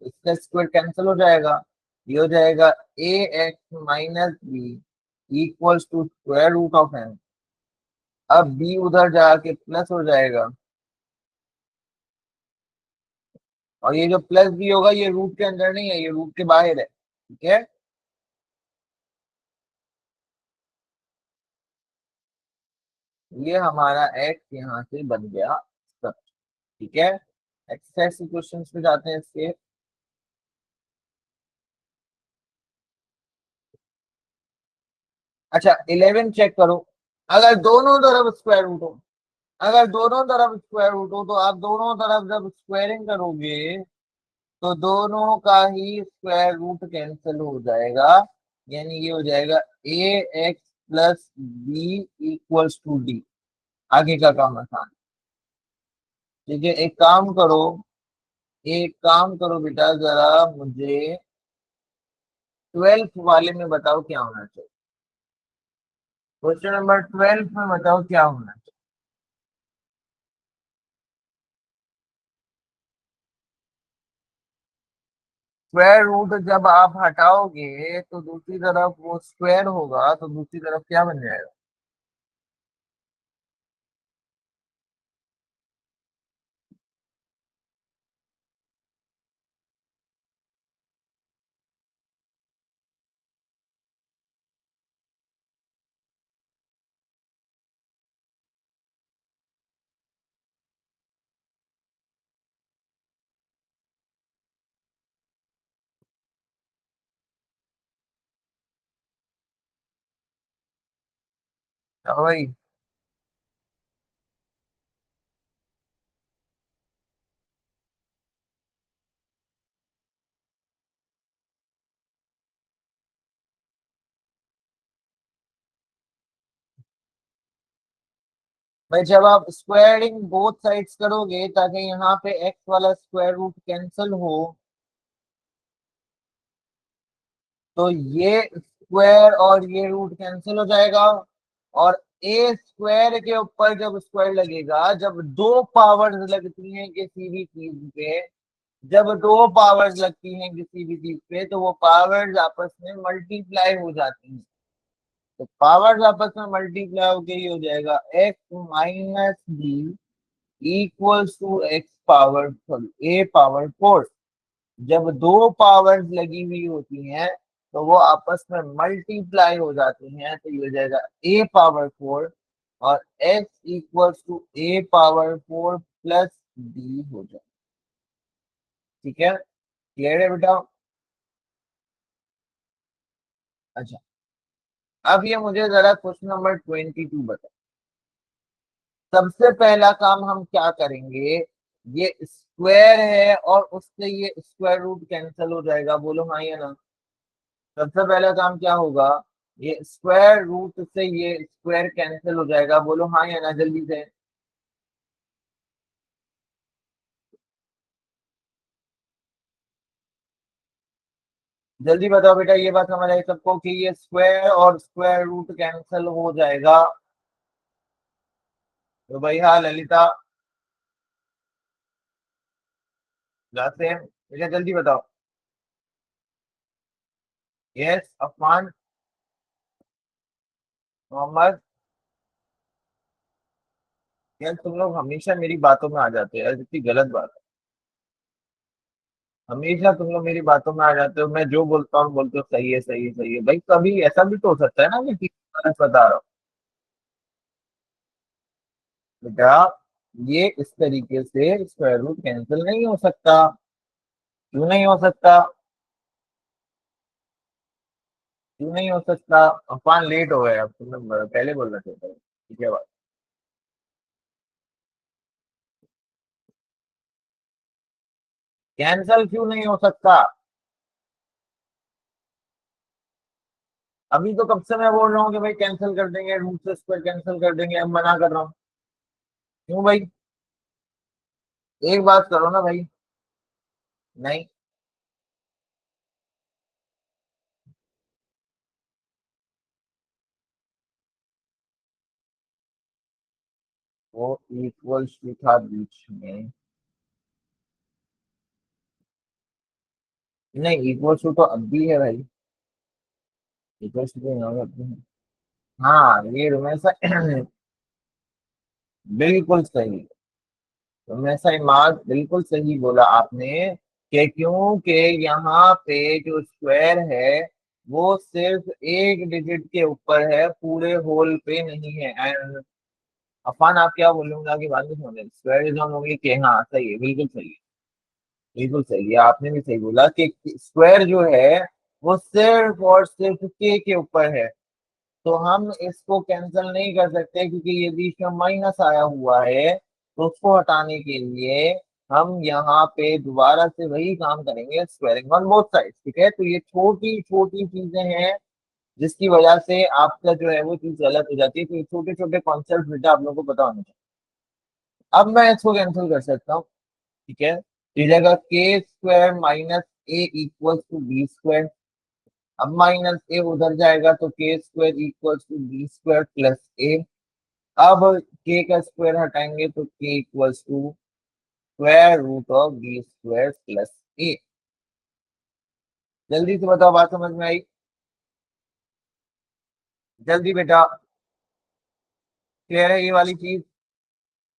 इसका स्क्वायर कैंसिल हो जाएगा, ये हो जाएगा AX - B equals to square root of M। अब बी उधर जाके प्लस हो जाएगा, और ये जो प्लस बी होगा ये रूट के अंदर नहीं है, ये रूट के बाहर है, ठीक है। ये हमारा एक्स यहाँ से बन गया सब। ठीक है, एक्सरसाइज के क्वेश्चन पे जाते हैं इसके। अच्छा 11 चेक करो। अगर दोनों तरफ स्क्वायर रूट हो, अगर दोनों तरफ स्क्वायर रूट हो तो आप दोनों तरफ जब स्क्वायरिंग करोगे तो दोनों का ही स्क्वायर रूट कैंसिल हो जाएगा। यानी ये हो जाएगा A X plus B equals to D. आगे का काम आसान। ठीक है, एक काम करो बेटा, जरा मुझे 12th वाले में बताओ क्या होना चाहिए। क्वेश्चन नंबर 12 में बताओ क्या होना चाहिए। स्क्वायर रूट जब आप हटाओगे तो दूसरी तरफ वो स्क्वायर होगा, तो दूसरी तरफ क्या बन जाएगा। हाँ भाई। भाई जब आप स्क्वायरिंग बोथ साइड्स करोगे ताकि यहाँ पे एक्स वाला स्क्वायर रूट कैंसिल हो, तो ये स्क्वायर और ये रूट कैंसिल हो जाएगा। और ए स्क्वायर के ऊपर जब स्क्वायर लगेगा, जब दो पावर्स लगती हैं किसी भी चीज पे, जब दो पावर्स लगती हैं किसी भी चीज पे तो वो पावर्स आपस में मल्टीप्लाई हो जाती हैं। तो पावर्स आपस में मल्टीप्लाई होके ही हो जाएगा X minus B equals to X power sorry A power four. जब दो पावर्स लगी हुई होती हैं तो वो आपस में मल्टीप्लाई हो जाती हैं, तो ये हो जाएगा ए पावर फोर और X equals to A power four plus B हो जाए। ठीक है, क्लियर है बेटा। अच्छा, अब ये मुझे जरा क्वेश्चन नंबर 22 बता। सबसे पहला काम हम क्या करेंगे, ये स्क्वायर है और उससे ये स्क्वायर रूट कैंसिल हो जाएगा, बोलो हाँ या ना। सबसे पहला काम क्या होगा, ये स्क्वायर रूट से ये स्क्वायर कैंसिल हो जाएगा, बोलो हाँ या ना जल्दी से। जल्दी बताओ बेटा, ये बात समझ आई सबको कि ये स्क्वायर और स्क्वायर रूट कैंसिल हो जाएगा। तो भाई हाँ ललिता, जाते बेटा जल्दी बताओ। यस अफमान, मोहम्मद। यार तुम लोग हमेशा मेरी बातों में आ जाते हो यार, कितनी गलत बात है। हमेशा तुम लोग मेरी बातों में आ जाते हो, मैं जो बोलता हूँ बोलते हो सही है सही है सही है। भाई कभी ऐसा भी तो हो सकता है ना कि गलत बता रहा हूँ। बेटा ये इस तरीके से स्क्वायर रूट कैंसिल नहीं हो सकता। क्यों नहीं हो सकता, क्यों नहीं हो सकता। अफान लेट हो गए, अब तुमने पहले बोलना चाहिए था। ठीक है बात। कैंसिल क्यों नहीं हो सकता। अभी तो कब से मैं बोल रहा हूँ कि भाई कैंसिल कर देंगे, रूट से स्क्वायर कैंसिल कर देंगे, अब मना कर रहा हूँ। क्यों भाई, एक बात करो ना भाई। नहीं, वो इक्वल्स टू था बीच में। नहीं इक्वल्स टू तो अब भी है भाई। इक्वल्स टू तो यहाँ पे है। हाँ ये हमेशा बिल्कुल सही। तो मैं सही मार्क बिल्कुल सही बोला आपने कि क्योंकि यहाँ पे जो स्क्वायर है वो सिर्फ एक डिजिट के ऊपर है, पूरे होल पे नहीं है। एंड अफान आप क्या बोलूंगा कि बात नहीं समझ स्क्वायर इज होंगे कि हाँ सही है, बिल्कुल सही है, बिल्कुल सही है, आपने भी सही बोला कि स्क्वायर जो है वो सिर्फ और सिर्फ के ऊपर है। तो हम इसको कैंसिल नहीं कर सकते क्योंकि ये बीच में माइनस आया हुआ है, तो उसको हटाने के लिए हम यहाँ पे दोबारा से वही काम करेंगे, स्क्वायरिंग ऑन बोथ साइड। ठीक है, तो ये छोटी छोटी चीजें हैं जिसकी वजह से आपका जो है वो चीज गलत हो जाती है। तो ये छोटे छोटे कॉन्सेप्ट बेटा आप लोगों को पता होना चाहिए। अब मैं इसको कैंसिल कर सकता हूँ। ठीक है, तो ये जाएगा K square minus A equal to B square. अब माइनस ए उधर जाएगा तो K square equal to B square plus A. अब के का स्क्वायर हटाएंगे तो K equals to square root of B square plus A. जल्दी से बताओ, बात समझ में आई? जल्दी बेटा, क्लियर है ये वाली चीज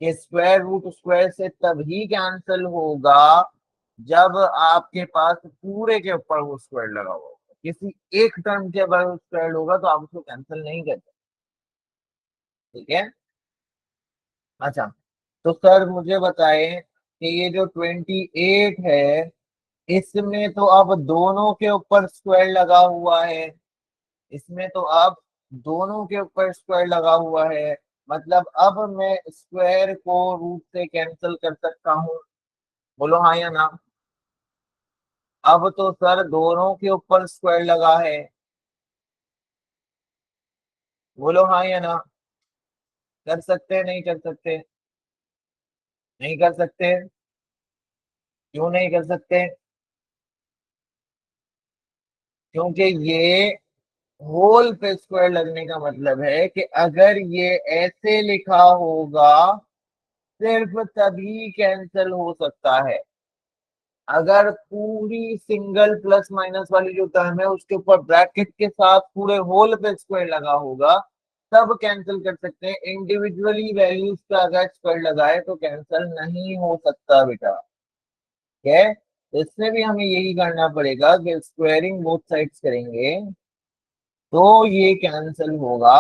कि स्क्वायर रूट स्क्वायर से तभी कैंसिल होगा जब आपके पास पूरे के ऊपर वो स्क्वायर लगा हुआ होगा। किसी एक टर्म के ऊपर स्क्वायर होगा तो आप उसको कैंसिल नहीं करते। ठीक है, अच्छा, तो सर मुझे बताएं कि ये जो 28 है इसमें तो अब दोनों के ऊपर स्क्वायर लगा हुआ है। इसमें तो अब दोनों के ऊपर स्क्वायर लगा हुआ है, मतलब अब मैं स्क्वायर को रूट से कैंसिल कर सकता हूँ। बोलो हाँ या ना। अब तो सर दोनों के ऊपर स्क्वायर लगा है। बोलो हाँ या ना। कर सकते हैं नहीं कर सकते? नहीं कर सकते। क्यों नहीं कर सकते? क्योंकि ये होल पे स्क्वायर लगने का मतलब है कि अगर ये ऐसे लिखा होगा सिर्फ तभी कैंसिल हो सकता है। अगर पूरी सिंगल प्लस माइनस वाली जो टर्म है उसके ऊपर ब्रैकेट के साथ पूरे होल पे स्क्वायर लगा होगा तब कैंसिल कर सकते हैं। इंडिविजुअली वैल्यूज का अगर स्क्वायर लगाए तो कैंसिल नहीं हो सकता बेटा। ठीक है, तो इसमें भी हमें यही करना पड़ेगा कि स्क्वायरिंग बोथ साइड्स करेंगे तो ये कैंसिल होगा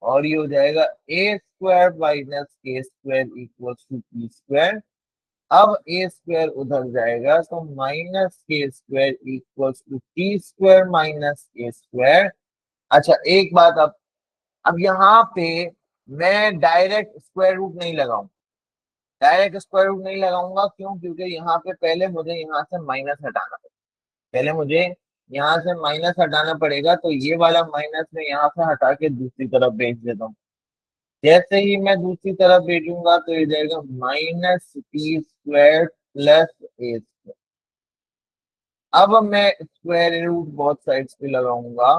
और ये हो जाएगा A square minus K square equal to P square. अब ए स्क्वायर उधर जाएगा तो minus K square equal to T square minus A square. अच्छा एक बात, अब यहाँ पे मैं डायरेक्ट स्क्वायर रूट नहीं लगाऊं, डायरेक्ट स्क्वायर रूट नहीं लगाऊंगा। क्यों? क्योंकि यहाँ पे पहले मुझे यहाँ से माइनस हटाना पड़ेगा, पहले मुझे यहाँ से माइनस हटाना पड़ेगा। तो ये वाला माइनस में यहाँ से हटा के दूसरी तरफ भेज देता हूँ। जैसे ही मैं दूसरी तरफ भेजूंगा तो ये जाएगा minus T square plus A square. अब मैं स्क्वायर रूट बहुत साइड्स पे लगाऊंगा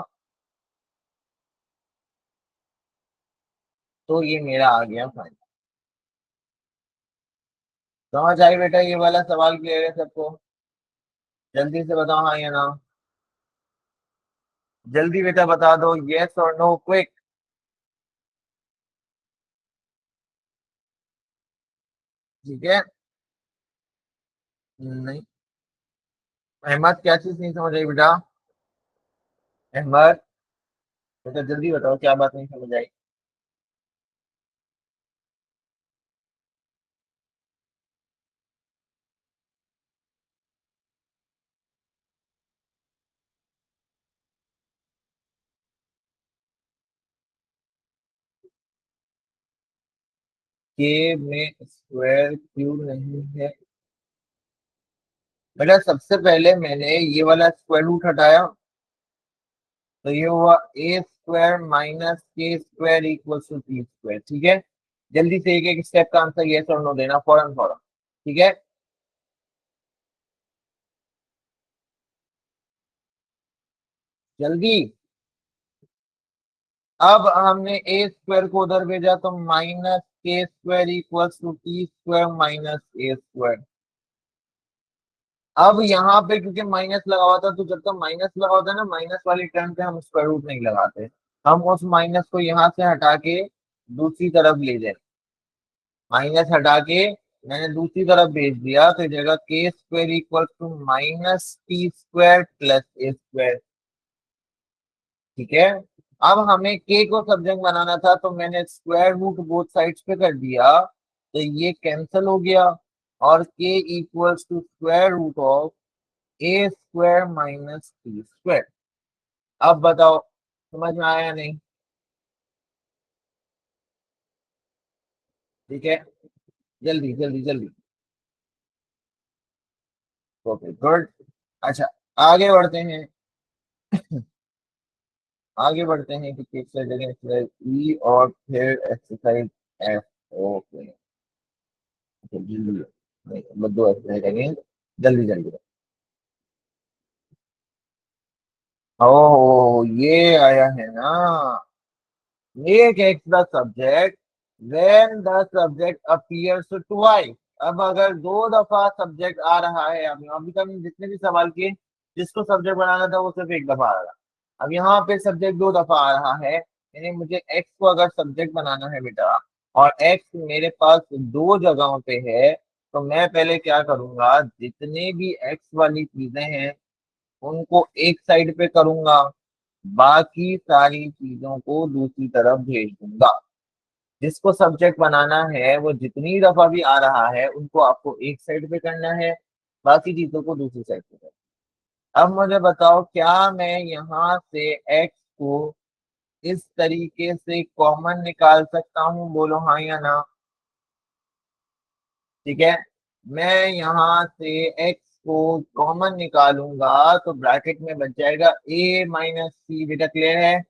तो ये मेरा आ गया फाइनल। समझ आई बेटा? ये वाला सवाल क्लियर है सबको? जल्दी से बताओ हाँ या ना। जल्दी बेटा बता दो, यस और नो, क्विक। ठीक है, नहीं, अहमद क्या चीज नहीं समझ आई बेटा? अहमद बेटा जल्दी बताओ क्या बात नहीं समझ आई? के में स्क्वायर क्यों नहीं है? बेटा सबसे पहले मैंने ये वाला स्क्वायर रूट हटाया तो ये हुआ A square minus K square equal to T square. ठीक है, जल्दी से एक एक स्टेप का आंसर यस और नो देना, फौरन फौरन। ठीक है, जल्दी। अब हमने ए स्क्वायर को उधर भेजा तो minus K square equal to T square minus A square. अब यहाँ पे क्योंकि माइनस लगा हुआ था तो जब तक माइनस लगा होता है ना माइनस वाली टर्म पे हम स्क्वायर रूट नहीं लगाते, हम उस माइनस को यहाँ से हटा के दूसरी तरफ ले जाए। माइनस हटा के मैंने दूसरी तरफ भेज दिया तो जगह K square equal to minus T square plus A square. ठीक है, अब हमें के को सब्जेक्ट बनाना था तो मैंने स्क्वायर रूट बोथ साइड्स पे कर दिया, तो ये कैंसिल हो गया, और K equals to square root of A square minus B square. अब बताओ समझ में आया नहीं? ठीक है, जल्दी जल्दी जल्दी। Okay good. अच्छा, आगे बढ़ते हैं। आगे बढ़ते हैं कि किस जगह एक्सरसाइज ई और फिर एक्सरसाइज एफ। ओके, जल्दी, नहीं मतलब दो एक्सरसाइज करेंगे, जल्दी जल्दी। ओह ये आया है ना, make x the subject when the subject appears twice. अब अगर दो दफा सब्जेक्ट आ रहा है, अब अभी तक जितने भी सवाल किए, जिसको सब्जेक्ट बनाना था वो सिर्फ एक दफा आ रहा। अब यहाँ पे सब्जेक्ट दो दफा आ रहा है, यानी मुझे एक्स को अगर सब्जेक्ट बनाना है बेटा, और एक्स मेरे पास दो जगहों पे है, तो मैं पहले क्या करूंगा, जितने भी एक्स वाली चीजें हैं उनको एक साइड पे करूंगा, बाकी सारी चीजों को दूसरी तरफ भेज दूंगा। जिसको सब्जेक्ट बनाना है वो जितनी दफा भी आ रहा है उनको आपको एक साइड पे करना है, बाकी चीजों को दूसरी साइड पे करना है। अब मुझे बताओ, क्या मैं यहाँ से एक्स को इस तरीके से कॉमन निकाल सकता हूँ? बोलो हाँ या ना। ठीक है, मैं यहाँ से एक्स को कॉमन निकालूंगा तो ब्रैकेट में बच जाएगा ए माइनस सी। बेटा क्लियर है?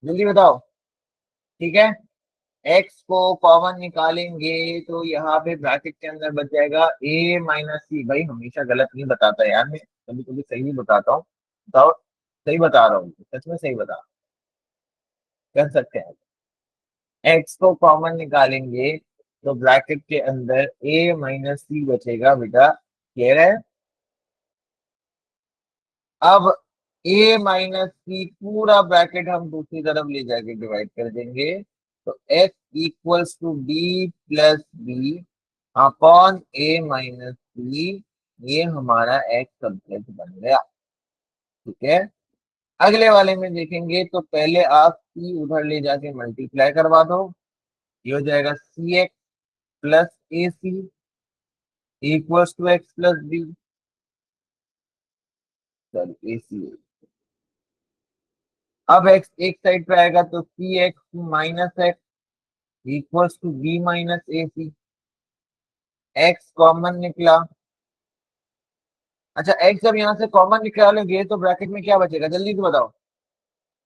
जल्दी बताओ। ठीक है, एक्स को कॉमन निकालेंगे तो यहाँ पे ब्रैकेट के अंदर बच जाएगा ए माइनस सी। भाई हमेशा गलत नहीं बताता यार, मैं कभी कभी सही भी बताता हूँ। बताओ, सही बता रहा हूँ, सच में सही बता रहा हूँ। कर सकते हैं। एक्स को कॉमन निकालेंगे तो ब्रैकेट के अंदर ए माइनस सी बचेगा। बेटा क्लियर है? अब ए माइनस सी पूरा ब्रैकेट हम दूसरी तरफ ले जाके डिवाइड कर देंगे, तो X equals to B plus B upon A minus C. ये हमारा एक्स सब्जेक्ट बन गया। ठीक है, अगले वाले में देखेंगे तो पहले आप सी उधर ले जाके मल्टीप्लाई करवा दो, ये हो जाएगा C X plus A C equals to X plus B. Sorry A C. अब एक्स एक साइड पे आएगा तो C X minus X equals to B minus A C. X common निकला। अच्छा, एक्स जब यहाँ से कॉमन निकालोगे तो ब्रैकेट में क्या बचेगा? जल्दी से बताओ,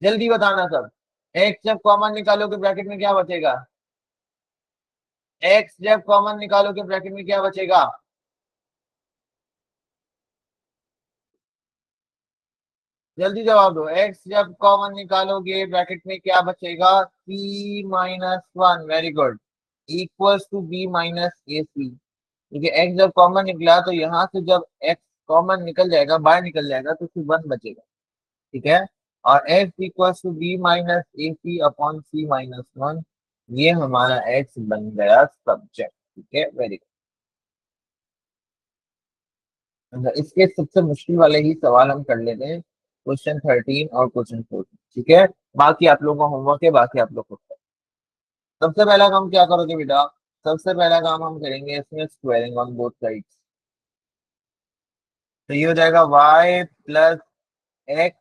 जल्दी बताना सब। एक्स जब कॉमन निकालोगे ब्रैकेट में क्या बचेगा? एक्स जब कॉमन निकालोगे ब्रैकेट में क्या बचेगा? जल्दी जवाब दो। एक्स जब कॉमन निकालोगे ब्रैकेट में क्या बचेगा? C minus one. Very good. Equals to B minus A C. ठीक है, एक्स जब कॉमन निकला तो यहाँ से जब एक्स कॉमन निकल जाएगा, बाहर निकल जाएगा, तो सिर्फ वन बचेगा। ठीक है, और X equals to B minus A C upon C minus one. ये हमारा एक्स बन गया सब्जेक्ट। ठीक है, वेरी गुड। इसके सबसे मुश्किल वाले ही सवाल हम कर लेते हैं, क्वेश्चन 13 और क्वेश्चन 14। ठीक है, बाकी आप लोगों का होमवर्क है, बाकी आप लोग को। सबसे पहला काम क्या करोगे बेटा? सबसे पहला काम हम करेंगे इसमें स्क्वायरिंग ऑन बोथ साइड्स। तो ये हो जाएगा y plus X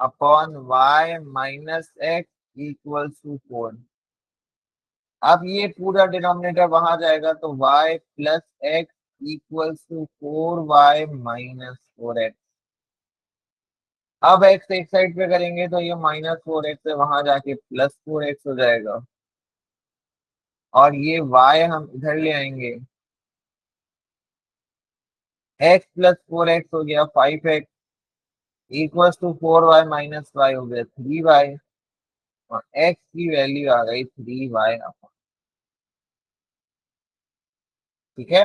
upon Y minus X equals to 4। अब ये पूरा डिनोमिनेटर वहां जाएगा तो y plus X equals to 4y minus 4x। अब x एक साइड पे करेंगे तो ये माइनस 4x है, वहां जाके प्लस 4x हो जाएगा, और ये y हम इधर ले आएंगे। x प्लस 4x हो गया 5x equals to 4y minus Y हो गया 3y, और x की वैल्यू आ गई 3y। ठीक है,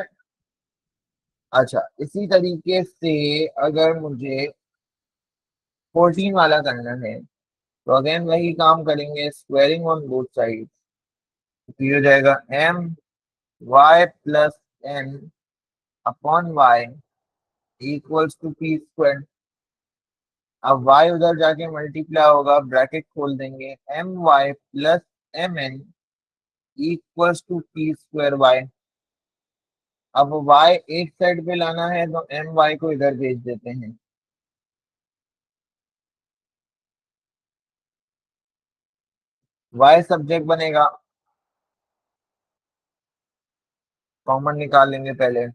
अच्छा इसी तरीके से अगर मुझे 14 वाला करना है तो अगेन वही काम करेंगे, स्क्वायरिंग ऑन बोथ साइड। तो ये हो जाएगा M Y plus N upon Y equals to P square. अब y उधर जाके मल्टीप्लाई होगा, ब्रैकेट खोल देंगे, my plus mn equals to T square Y. अब y एक साइड पे लाना है तो my को इधर भेज देते हैं। y सब्जेक्ट बनेगा, कॉमन निकाल लेंगे पहले।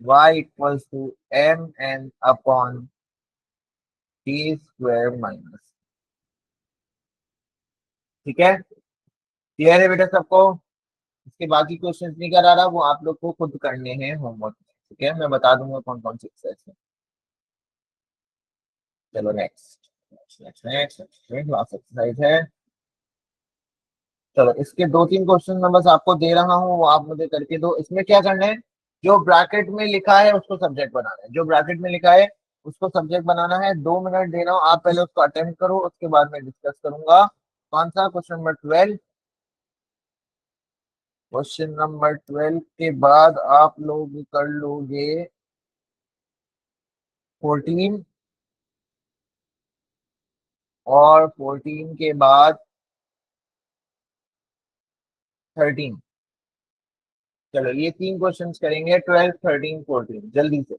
y equals to M N upon T square minus. ठीक है, क्लियर है बेटा सबको? इसके बाकी क्वेश्चंस नहीं करा रहा, वो आप लोग को खुद करने हैं होमवर्क में। ठीक है, मैं बता दूंगा कौन कौन से एक्सरसाइज है। चलो next next next next last exercise है। चलो इसके दो तीन क्वेश्चन मैं बस आपको दे रहा हूँ, वो आप मुझे करके दो। इसमें क्या करना है, जो ब्रैकेट में लिखा है उसको सब्जेक्ट बनाना है, जो ब्रैकेट में लिखा है उसको सब्जेक्ट बनाना है। 2 मिनट दे रहा हूँ, आप पहले उसको अटेम्प्ट करो, उसके बाद मैं डिस्कस करूंगा। कौन सा क्वेश्चन नंबर 12? क्वेश्चन नंबर 12 के बाद आप लोग कर लोगे 14, और 14 के बाद 13। चलो ये तीन क्वेश्चंस करेंगे, 12 13 14, जल्दी से।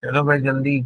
चलो भाई जल्दी।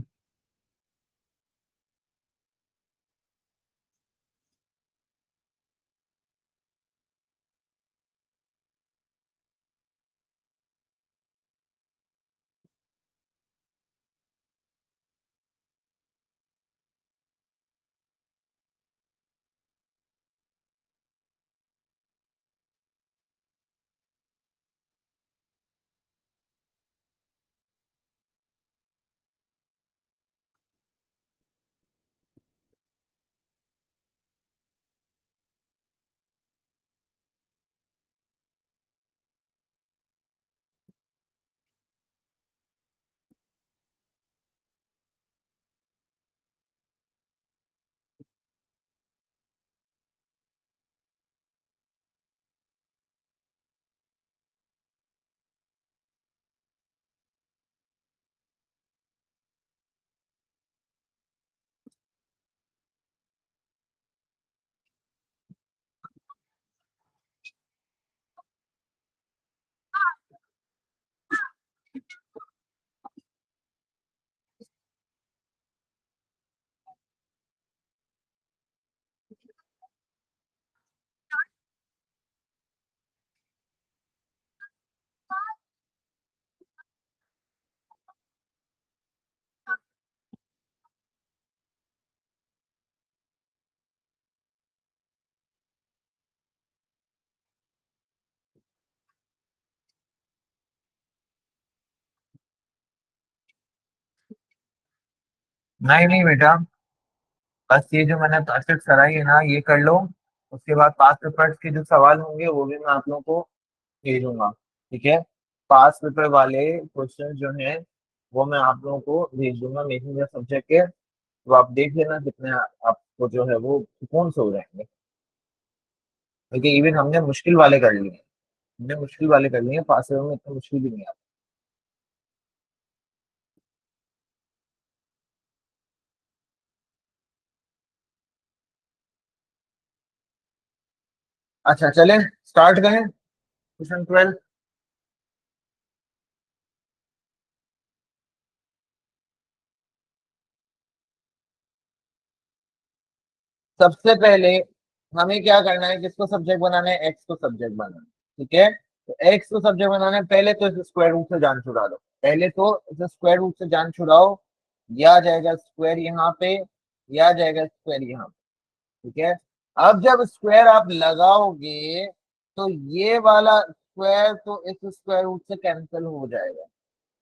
नहीं नहीं बेटा, बस ये जो मैंने प्रैक्टिस कराई है ना ये कर लो। उसके बाद पास पेपर्स के जो सवाल होंगे वो भी मैं आप लोगों को भेजूंगा। ठीक है, पास पेपर वाले क्वेश्चन जो हैं वो मैं आप लोगों को भेज दूंगा मेकिंग सब्जेक्ट के। तो आप देख लेना कितने आपको जो है वो सुकून से हो जाएंगे, क्योंकि इवन हमने मुश्किल वाले कर लिए हैं। हमने मुश्किल वाले कर लिए, पास में इतना मुश्किल भी नहीं आता। अच्छा चलें, स्टार्ट करें क्वेश्चन 12। सबसे पहले हमें क्या करना है, किसको सब्जेक्ट बनाना है, एक्स को सब्जेक्ट बनाना है। ठीक है, तो एक्स को सब्जेक्ट बनाना है, पहले तो इस स्क्वायर रूट से जान छुड़ा दो, पहले तो इस स्क्वायर रूट से जान छुड़ाओ। या आ जाएगा स्क्वायर यहाँ पे, या आ जाएगा स्क्वायर यहाँ पे। ठीक है, अब जब स्क्वायर आप लगाओगे तो ये वाला स्क्वायर तो इस स्क्वायर रूट से कैंसिल हो जाएगा,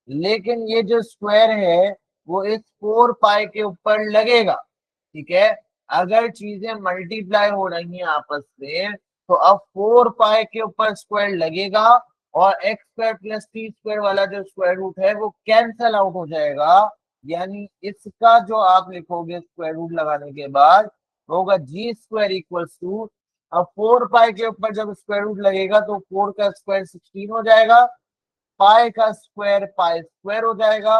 लेकिन ये जो स्क्वायर है वो इस 4 पाई के ऊपर लगेगा। ठीक है, अगर चीजें मल्टीप्लाई हो रही हैं आपस में, तो अब 4 पाई के ऊपर स्क्वायर लगेगा, और x square plus T square वाला जो स्क्वायर रूट है वो कैंसल आउट हो जाएगा। यानी इसका जो आप लिखोगे स्क्वायर रूट लगाने के बाद, वो होगा जी स्क्वायर इक्वल्स टू, अब 4 पाई के ऊपर जब स्क्वायर रूट लगेगा तो 4 का स्क्वायर 16 हो जाएगा, पाई का स्क्वायर पाई स्क्वायर हो जाएगा,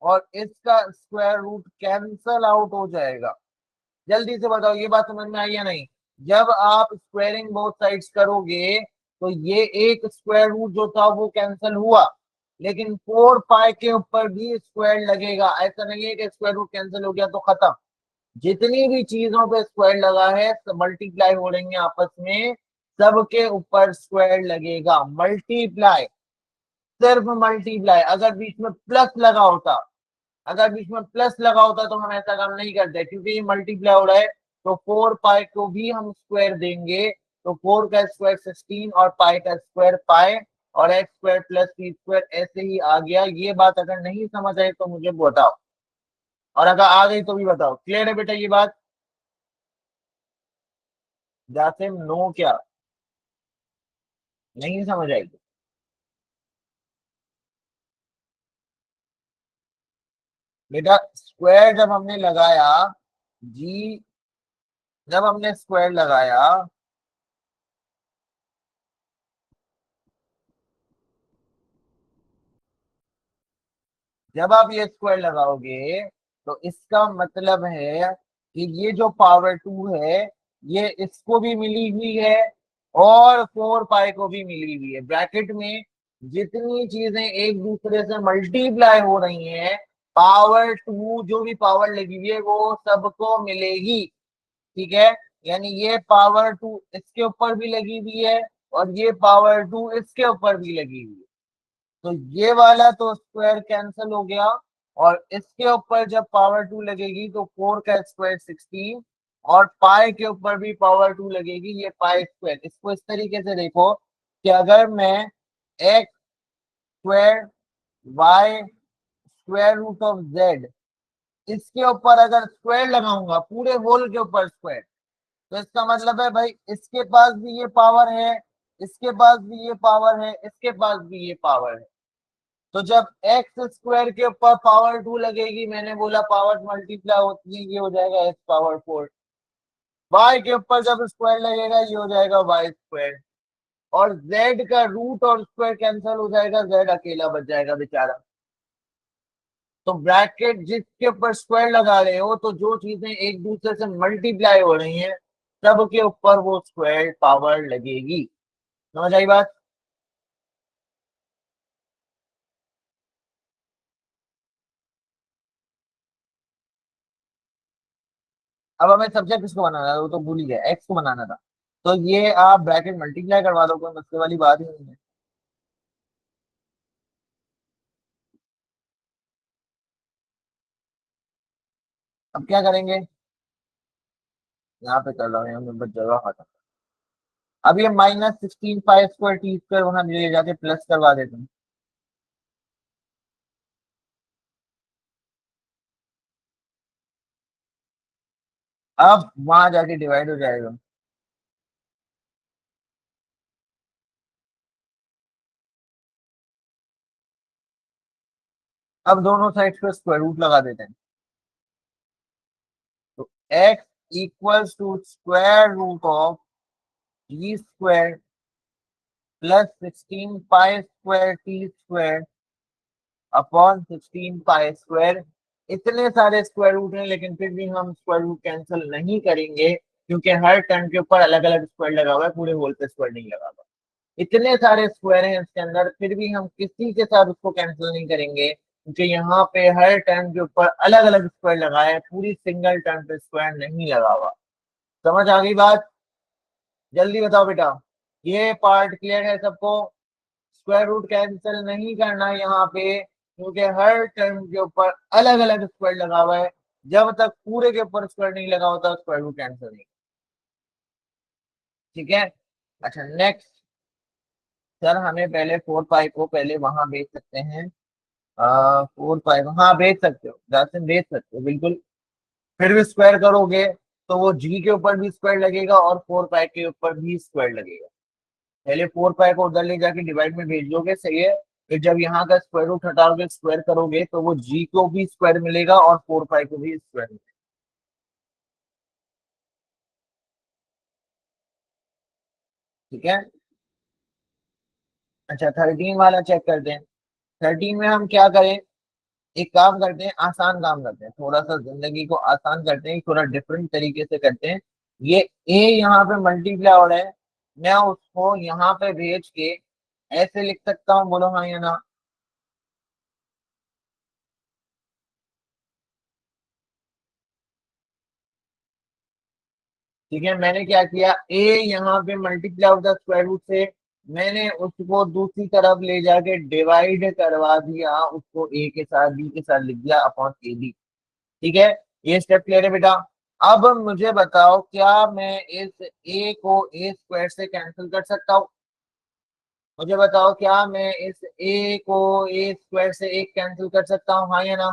और इसका स्क्वायर रूट कैंसल आउट हो जाएगा। जल्दी से बताओ ये बात समझ में आई या नहीं। जब आप स्क्वायरिंग बोथ साइड्स करोगे तो ये एक स्क्वायर रूट जो था वो कैंसिल हुआ, लेकिन 4 पाई के ऊपर भी स्क्वायर लगेगा। ऐसा नहीं है कि स्क्वायर रूट कैंसिल हो गया तो खत्म, जितनी भी चीजों पे स्क्वायर लगा है मल्टीप्लाई हो रही है आपस में, सबके ऊपर स्क्वायर लगेगा। मल्टीप्लाई, सिर्फ मल्टीप्लाई। अगर बीच में प्लस लगा होता, अगर बीच में प्लस लगा होता तो हम ऐसा काम नहीं करते, क्योंकि ये मल्टीप्लाई हो रहा है। तो 4 पाई को भी हम स्क्वायर देंगे, तो 4 का स्क्वायर 16 और पाई का स्क्वायर पाई, और एक्स स्क्वायर प्लस सी स्क्वायर ऐसे ही आ गया। ये बात अगर नहीं समझ आई तो मुझे बताओ, और अगर आ गई तो भी बताओ। क्लियर है बेटा ये बात? जासिम नो क्या, नहीं समझ आई? बेटा स्क्वायर जब हमने लगाया, जी, जब हमने स्क्वायर लगाया, जब आप ये स्क्वायर लगाओगे तो इसका मतलब है कि ये जो पावर 2 है ये इसको भी मिली हुई है, और 4 पाई को भी मिली हुई है। ब्रैकेट में जितनी चीजें एक दूसरे से मल्टीप्लाई हो रही हैं, पावर 2 जो भी पावर लगी हुई है वो सबको मिलेगी। ठीक है, यानी ये पावर 2 इसके ऊपर भी लगी हुई है, और ये पावर 2 इसके ऊपर भी लगी हुई है। तो ये वाला तो स्क्वायर कैंसिल हो गया, और इसके ऊपर जब पावर 2 लगेगी तो 4 का स्क्वायर 16, और पाई के ऊपर भी पावर 2 लगेगी, ये पाई स्क्वायर। इसको इस तरीके से देखो कि अगर मैं X square Y square root of Z, इसके ऊपर अगर स्क्वायर लगाऊंगा, पूरे होल के ऊपर स्क्वायर, तो इसका मतलब है भाई इसके पास भी ये पावर है, इसके पास भी ये पावर है, इसके पास भी ये पावर है। तो जब एक्स स्क्वायर के ऊपर पावर 2 लगेगी, मैंने बोला पावर मल्टीप्लाई होती है, ये हो जाएगा एक्स पावर 4। वाई के ऊपर जब स्क्वायर लगेगा ये हो जाएगा वाई स्क्वायर, और जेड का रूट और स्क्वायर कैंसिल हो जाएगा, जेड अकेला बच जाएगा बेचारा। तो ब्रैकेट जिसके ऊपर स्क्वायर लगा रहे हो, तो जो चीजें एक दूसरे से मल्टीप्लाई हो रही हैं सबके ऊपर वो स्क्वायर पावर लगेगी। समझ आई बात? अब हमें सब्जेक्ट किसको बनाना था, वो तो भूल ही गया, एक्स को बनाना था। तो ये आप ब्रैकेट मल्टीप्लाई करवा दो, कोई मसले वाली बात ही नहीं है। अब क्या करेंगे, यहाँ पे कर लो, यहाँ पे बच जगह खत्म। अब ये -16 पाई स्क्वायर टी स्क्वायर वहां ले जाके प्लस करवा देते हैं। अब वहां जाके डिवाइड हो जाएगा। अब दोनों साइड पे स्क्वायर रूट लगा देते हैं, तो X equals to square root of G square plus 16 pi square t square upon 16 pi square. इतने सारे स्क्वायर रूट हैं, लेकिन फिर भी हम स्क्वायर रूट कैंसिल नहीं करेंगे, क्योंकि हर टर्म के ऊपर अलग अलग स्क्वायर लगा हुआ है, पूरे होल पे स्क्वायर नहीं लगा हुआ। इतने सारे स्क्वायर हैं इसके अंदर, फिर भी हम किसी के साथ उसको कैंसिल नहीं करेंगे, क्योंकि यहाँ पे हर टर्म के ऊपर अलग अलग स्क्वायर लगा है, पूरी सिंगल टर्म पे स्क्वायर नहीं लगा हुआ। समझ आ गई बात? जल्दी बताओ बेटा, ये पार्ट क्लियर है सबको? स्क्वायर रूट कैंसिल नहीं करना है यहाँ पे, क्योंकि हर टर्म के ऊपर अलग अलग स्क्वायर लगा हुआ है। जब तक पूरे के ऊपर स्क्वायर नहीं लगा होता, स्क्वायर रूट कैंसिल नहीं। ठीक है। अच्छा नेक्स्ट। सर हमें पहले 4 पाई को पहले वहां भेज सकते हैं। 4 पाई, हाँ भेज सकते हो जासिम, भेज सकते हो बिल्कुल। फिर भी स्क्वायर करोगे तो वो जी के ऊपर भी स्क्वायर लगेगा और 4 पाई के ऊपर भी स्क्वायर लगेगा। पहले 4 पाई को उधर ले जाके डिवाइड में भेज दोगे, सही है। फिर जब यहाँ का स्क्वायर रूट हटाओगे, स्क्वायर करोगे, तो वो जी को भी स्क्वायर मिलेगा और 4 पाई को भी स्क्वायर मिलेगा। ठीक है। अच्छा 13 वाला चेक करते हैं। 13 में हम क्या करें, एक काम करते हैं, आसान काम करते हैं, थोड़ा सा जिंदगी को आसान करते हैं, थोड़ा डिफरेंट तरीके से करते हैं। ये ए यहाँ पे मल्टीप्लाई हो रहा है, मैं उसको यहाँ पे भेज के ऐसे लिख सकता हूँ, बोलो हाँ या ना? ठीक है, मैंने क्या किया, ए यहाँ पे मल्टीप्लाई होता है स्क्वायर रूट से, मैंने उसको दूसरी तरफ ले जाके डिवाइड करवा दिया, उसको ए के साथ बी के साथ लिख दिया अपॉन ए बी। ठीक है, ये स्टेप क्लियर है बेटा? अब मुझे बताओ, क्या मैं इस ए को ए स्क्वायर से कैंसिल कर सकता हूँ? मुझे बताओ, क्या मैं इस ए को ए स्क्वायर से एक कैंसिल कर सकता हूँ, हाँ या ना?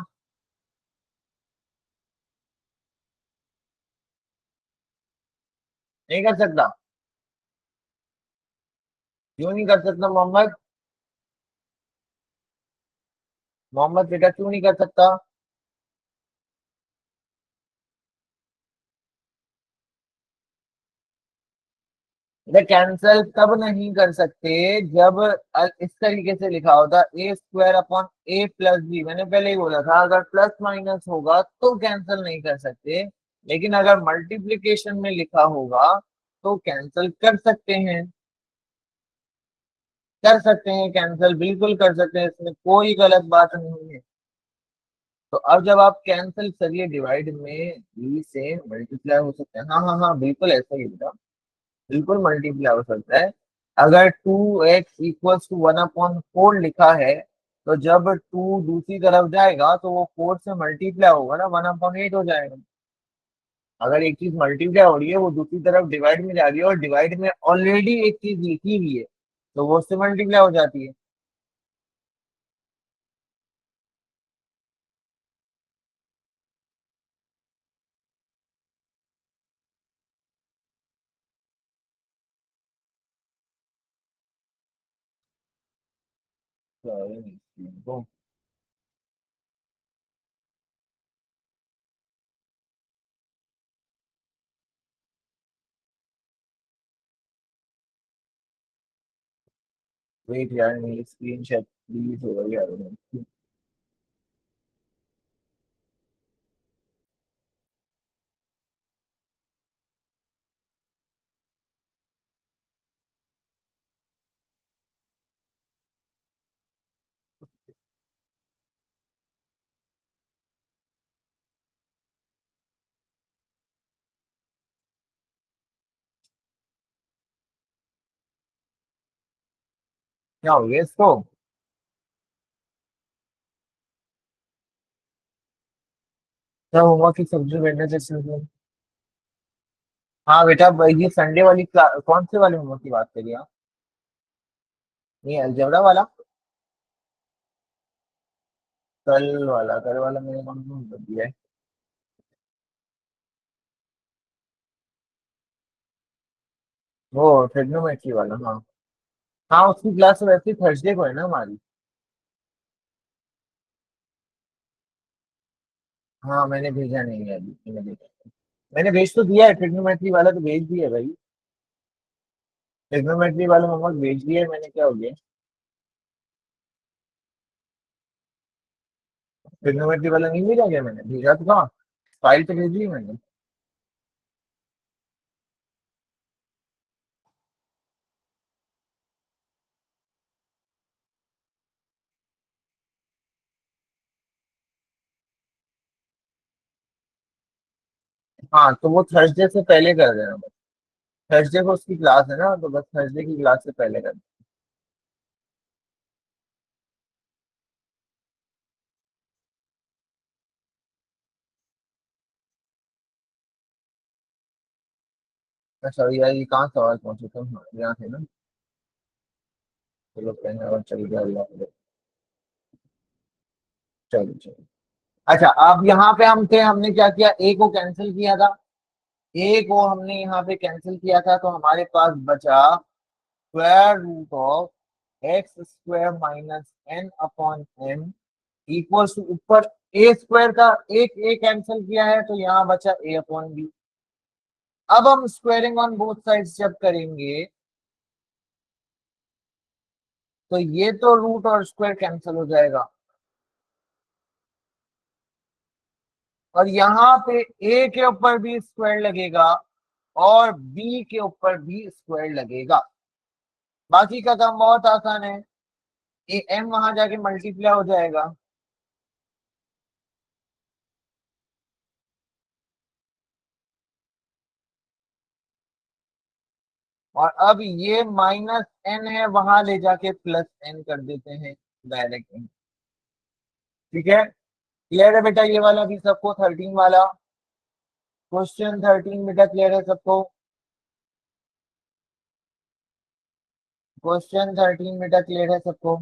नहीं कर सकता? क्यों नहीं कर सकता मोहम्मद? मोहम्मद बेटा क्यों नहीं कर सकता? ये कैंसल तब नहीं कर सकते जब इस तरीके से लिखा होता, ए स्क्वायर अपॉन ए प्लस बी। मैंने पहले ही बोला था, अगर प्लस माइनस होगा तो कैंसिल नहीं कर सकते, लेकिन अगर मल्टीप्लिकेशन में लिखा होगा तो कैंसिल कर सकते हैं। कर सकते हैं कैंसिल, बिल्कुल कर सकते हैं, इसमें कोई गलत बात नहीं है। तो अब जब आप कैंसिल करिए, डिवाइड में बी से मल्टीप्लाई हो सकते हैं, हाँ हाँ हाँ बिल्कुल ऐसा ही बेटा, बिल्कुल मल्टीप्लाई हो सकता है। अगर 2x = 1/4 लिखा है, तो जब 2 दूसरी तरफ जाएगा तो वो 4 से मल्टीप्लाई होगा ना, 1/8 हो जाएगा। अगर एक चीज मल्टीप्लाई हो रही है, वो दूसरी तरफ डिवाइड में जा रही है, और डिवाइड में ऑलरेडी एक चीज लिखी हुई है, तो वो उससे मल्टीप्लाई हो जाती है। वेट यार, मेरी स्क्रीन शायद प्लीज हो गई यार। क्या हो गया इसको? क्या होमवर्क की सब्जी बैठने से? हाँ बेटा, ये संडे वाली कौन से वाले होमवर्क की बात करिए आप? ये अलजेब्रा वाला? कल वाला मेरे मन में बच गया है। वो ट्रिग्नोमेट्री वाला, हाँ। हाँ उसकी क्लास वैसे थर्सडे को है ना हमारी। हाँ मैंने भेजा नहीं है अभी, मैंने भेजा। मैंने भेज तो दिया है, ट्रिग्नोमेट्री वाला तो भेज दिया है भाई। ट्रिग्नोमेट्री वाला होमवर्क भेज दिया है मैंने, क्या हो गया? ट्रिग्नोमेट्री वाला नहीं भेजा गया? मैंने भेजा तो था, फाइल तो भेजी है मैंने। हाँ तो वो थर्सडे से पहले कर देना बस। थर्सडे को उसकी क्लास है ना, तो बस थर्सडे की क्लास से पहले कर देना। अच्छा यार, ये कहाँ सवाल पहुंचे तुम? हाँ, यहाँ थे ना। चलो कहना और चल गया, अल्लाह करे। चलो चलो। अच्छा, अब यहाँ पे हम थे, हमने क्या किया, ए को कैंसिल किया था। ए को हमने यहाँ पे कैंसिल किया था, तो हमारे पास बचा square root of X square minus N upon M equals to, ऊपर ए स्क्वायर का एक ए कैंसिल किया है, तो यहाँ बचा ए अपॉन बी। अब हम स्क्वायरिंग ऑन बोथ साइड्स जब करेंगे, तो ये तो रूट और स्क्वायर कैंसिल हो जाएगा, और यहाँ पे ए के ऊपर भी स्क्वायर लगेगा और बी के ऊपर भी स्क्वायर लगेगा। बाकी का काम बहुत आसान है, ए एम वहां जाके मल्टीप्लाई हो जाएगा, और अब ये माइनस एन है, वहां ले जाके प्लस एन कर देते हैं डायरेक्ट। ठीक है, क्लियर है बेटा? ये वाला भी सबको, 13 वाला क्वेश्चन 13 बेटा क्लियर है सबको? क्वेश्चन 13 बेटा क्लियर है सबको?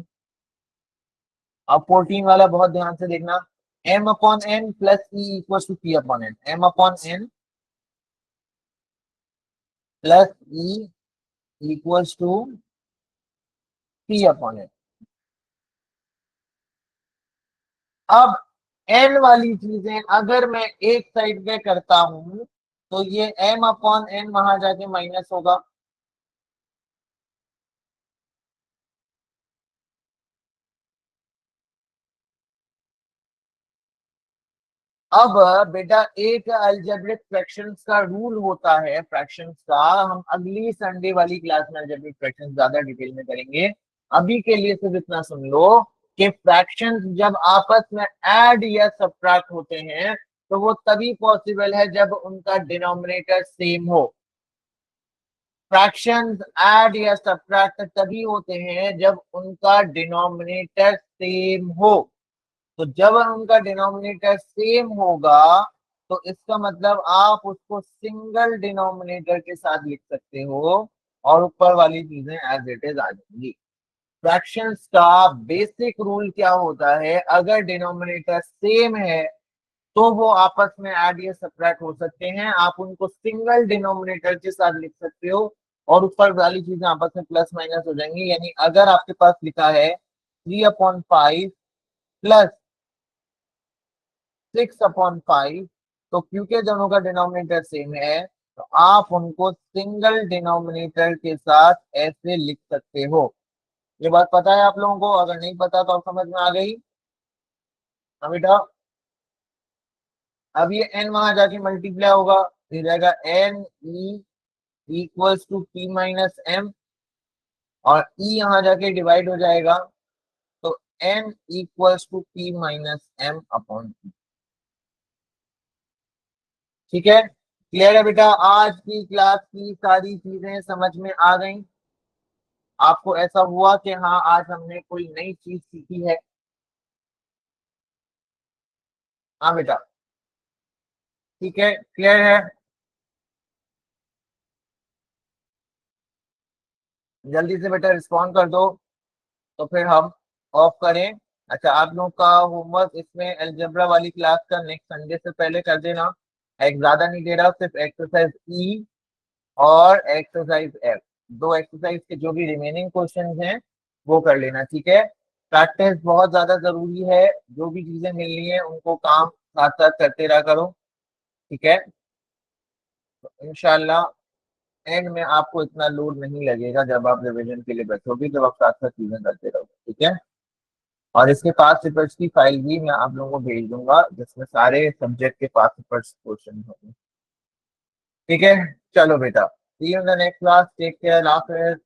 अब 14 वाला बहुत ध्यान से देखना। M upon N plus E equal to P upon N, M upon N plus E equals to P upon N. अब एन वाली चीजें अगर मैं एक साइड पे करता हूं, तो ये एम अपॉन एन वहां जाके माइनस होगा, अब बेटा एक अलजेब्रिक फ्रैक्शंस का रूल होता है, फ्रैक्शंस का हम अगली संडे वाली क्लास में अलजेब्रिक फ्रैक्शंस ज्यादा डिटेल में करेंगे। अभी के लिए सिर्फ इतना सुन लो कि फ्रैक्शंस जब आपस में ऐड या सब्ट्रैक्ट होते हैं, तो वो तभी पॉसिबल है जब उनका डिनोमिनेटर सेम हो। फ्रैक्शंस ऐड या सब्ट्रैक्ट तभी होते हैं जब उनका डिनोमिनेटर सेम हो। तो जब उनका डिनोमिनेटर सेम होगा, तो इसका मतलब आप उसको सिंगल डिनोमिनेटर के साथ लिख सकते हो, और ऊपर वाली चीजें एज इट इज आ जाएंगी। फ्रैक्शंस का बेसिक रूल क्या होता है, अगर डिनोमिनेटर सेम है तो वो आपस में ऐड या सब्ट्रैक्ट हो सकते हैं, आप उनको सिंगल डिनोमिनेटर के साथ लिख सकते हो, और ऊपर वाली चीजें आपस में प्लस माइनस हो जाएंगी। यानी अगर आपके पास लिखा है 3/5 प्लस 6/5, तो क्योंकि दोनों का डिनोमिनेटर सेम है, तो आप उनको सिंगल डिनोमिनेटर के साथ ऐसे लिख सकते हो। ये बात पता है आप लोगों को? अगर नहीं पता तो आप समझ में आ गई। हाँ बेटा, अब ये एन वहां जाके मल्टीप्लाई होगा, फिर जाएगा N E equals to P minus M, और ई यहाँ जाके डिवाइड हो जाएगा, तो N equals to P minus M upon. ठीक है, क्लियर है बेटा? आज की क्लास की सारी चीजें समझ में आ गई? आपको ऐसा हुआ कि हाँ आज हमने कोई नई चीज सीखी है? हाँ बेटा, ठीक है, क्लियर है? जल्दी से बेटा रिस्पॉन्ड कर दो, तो फिर हम ऑफ करें। अच्छा, आप लोगों का होमवर्क इसमें अलजेब्रा वाली क्लास का नेक्स्ट संडे से पहले कर देना। एक ज्यादा नहीं दे रहा, सिर्फ एक्सरसाइज ई और एक्सरसाइज एफ, दो एक्सरसाइज के जो भी रिमेनिंग क्वेश्चंस हैं वो कर लेना। ठीक है, प्रैक्टिस बहुत ज्यादा जरूरी है, जो भी चीजें मिल रही है उनको काम साथ साथ करते रहा करो। ठीक है, तो इंशाल्लाह एंड में आपको इतना लोड नहीं लगेगा जब आप रिवीजन के लिए बैठोगे, जब आप साथ साथ चीजें करते रहोगे, ठीक है। और इसके पास पेपर्स की फाइल भी मैं आप लोगों को भेज दूंगा, जिसमें सारे सब्जेक्ट के पास पेपर्स क्वेश्चन होंगे, ठीक है। चलो बेटा, see you in the next class, take care,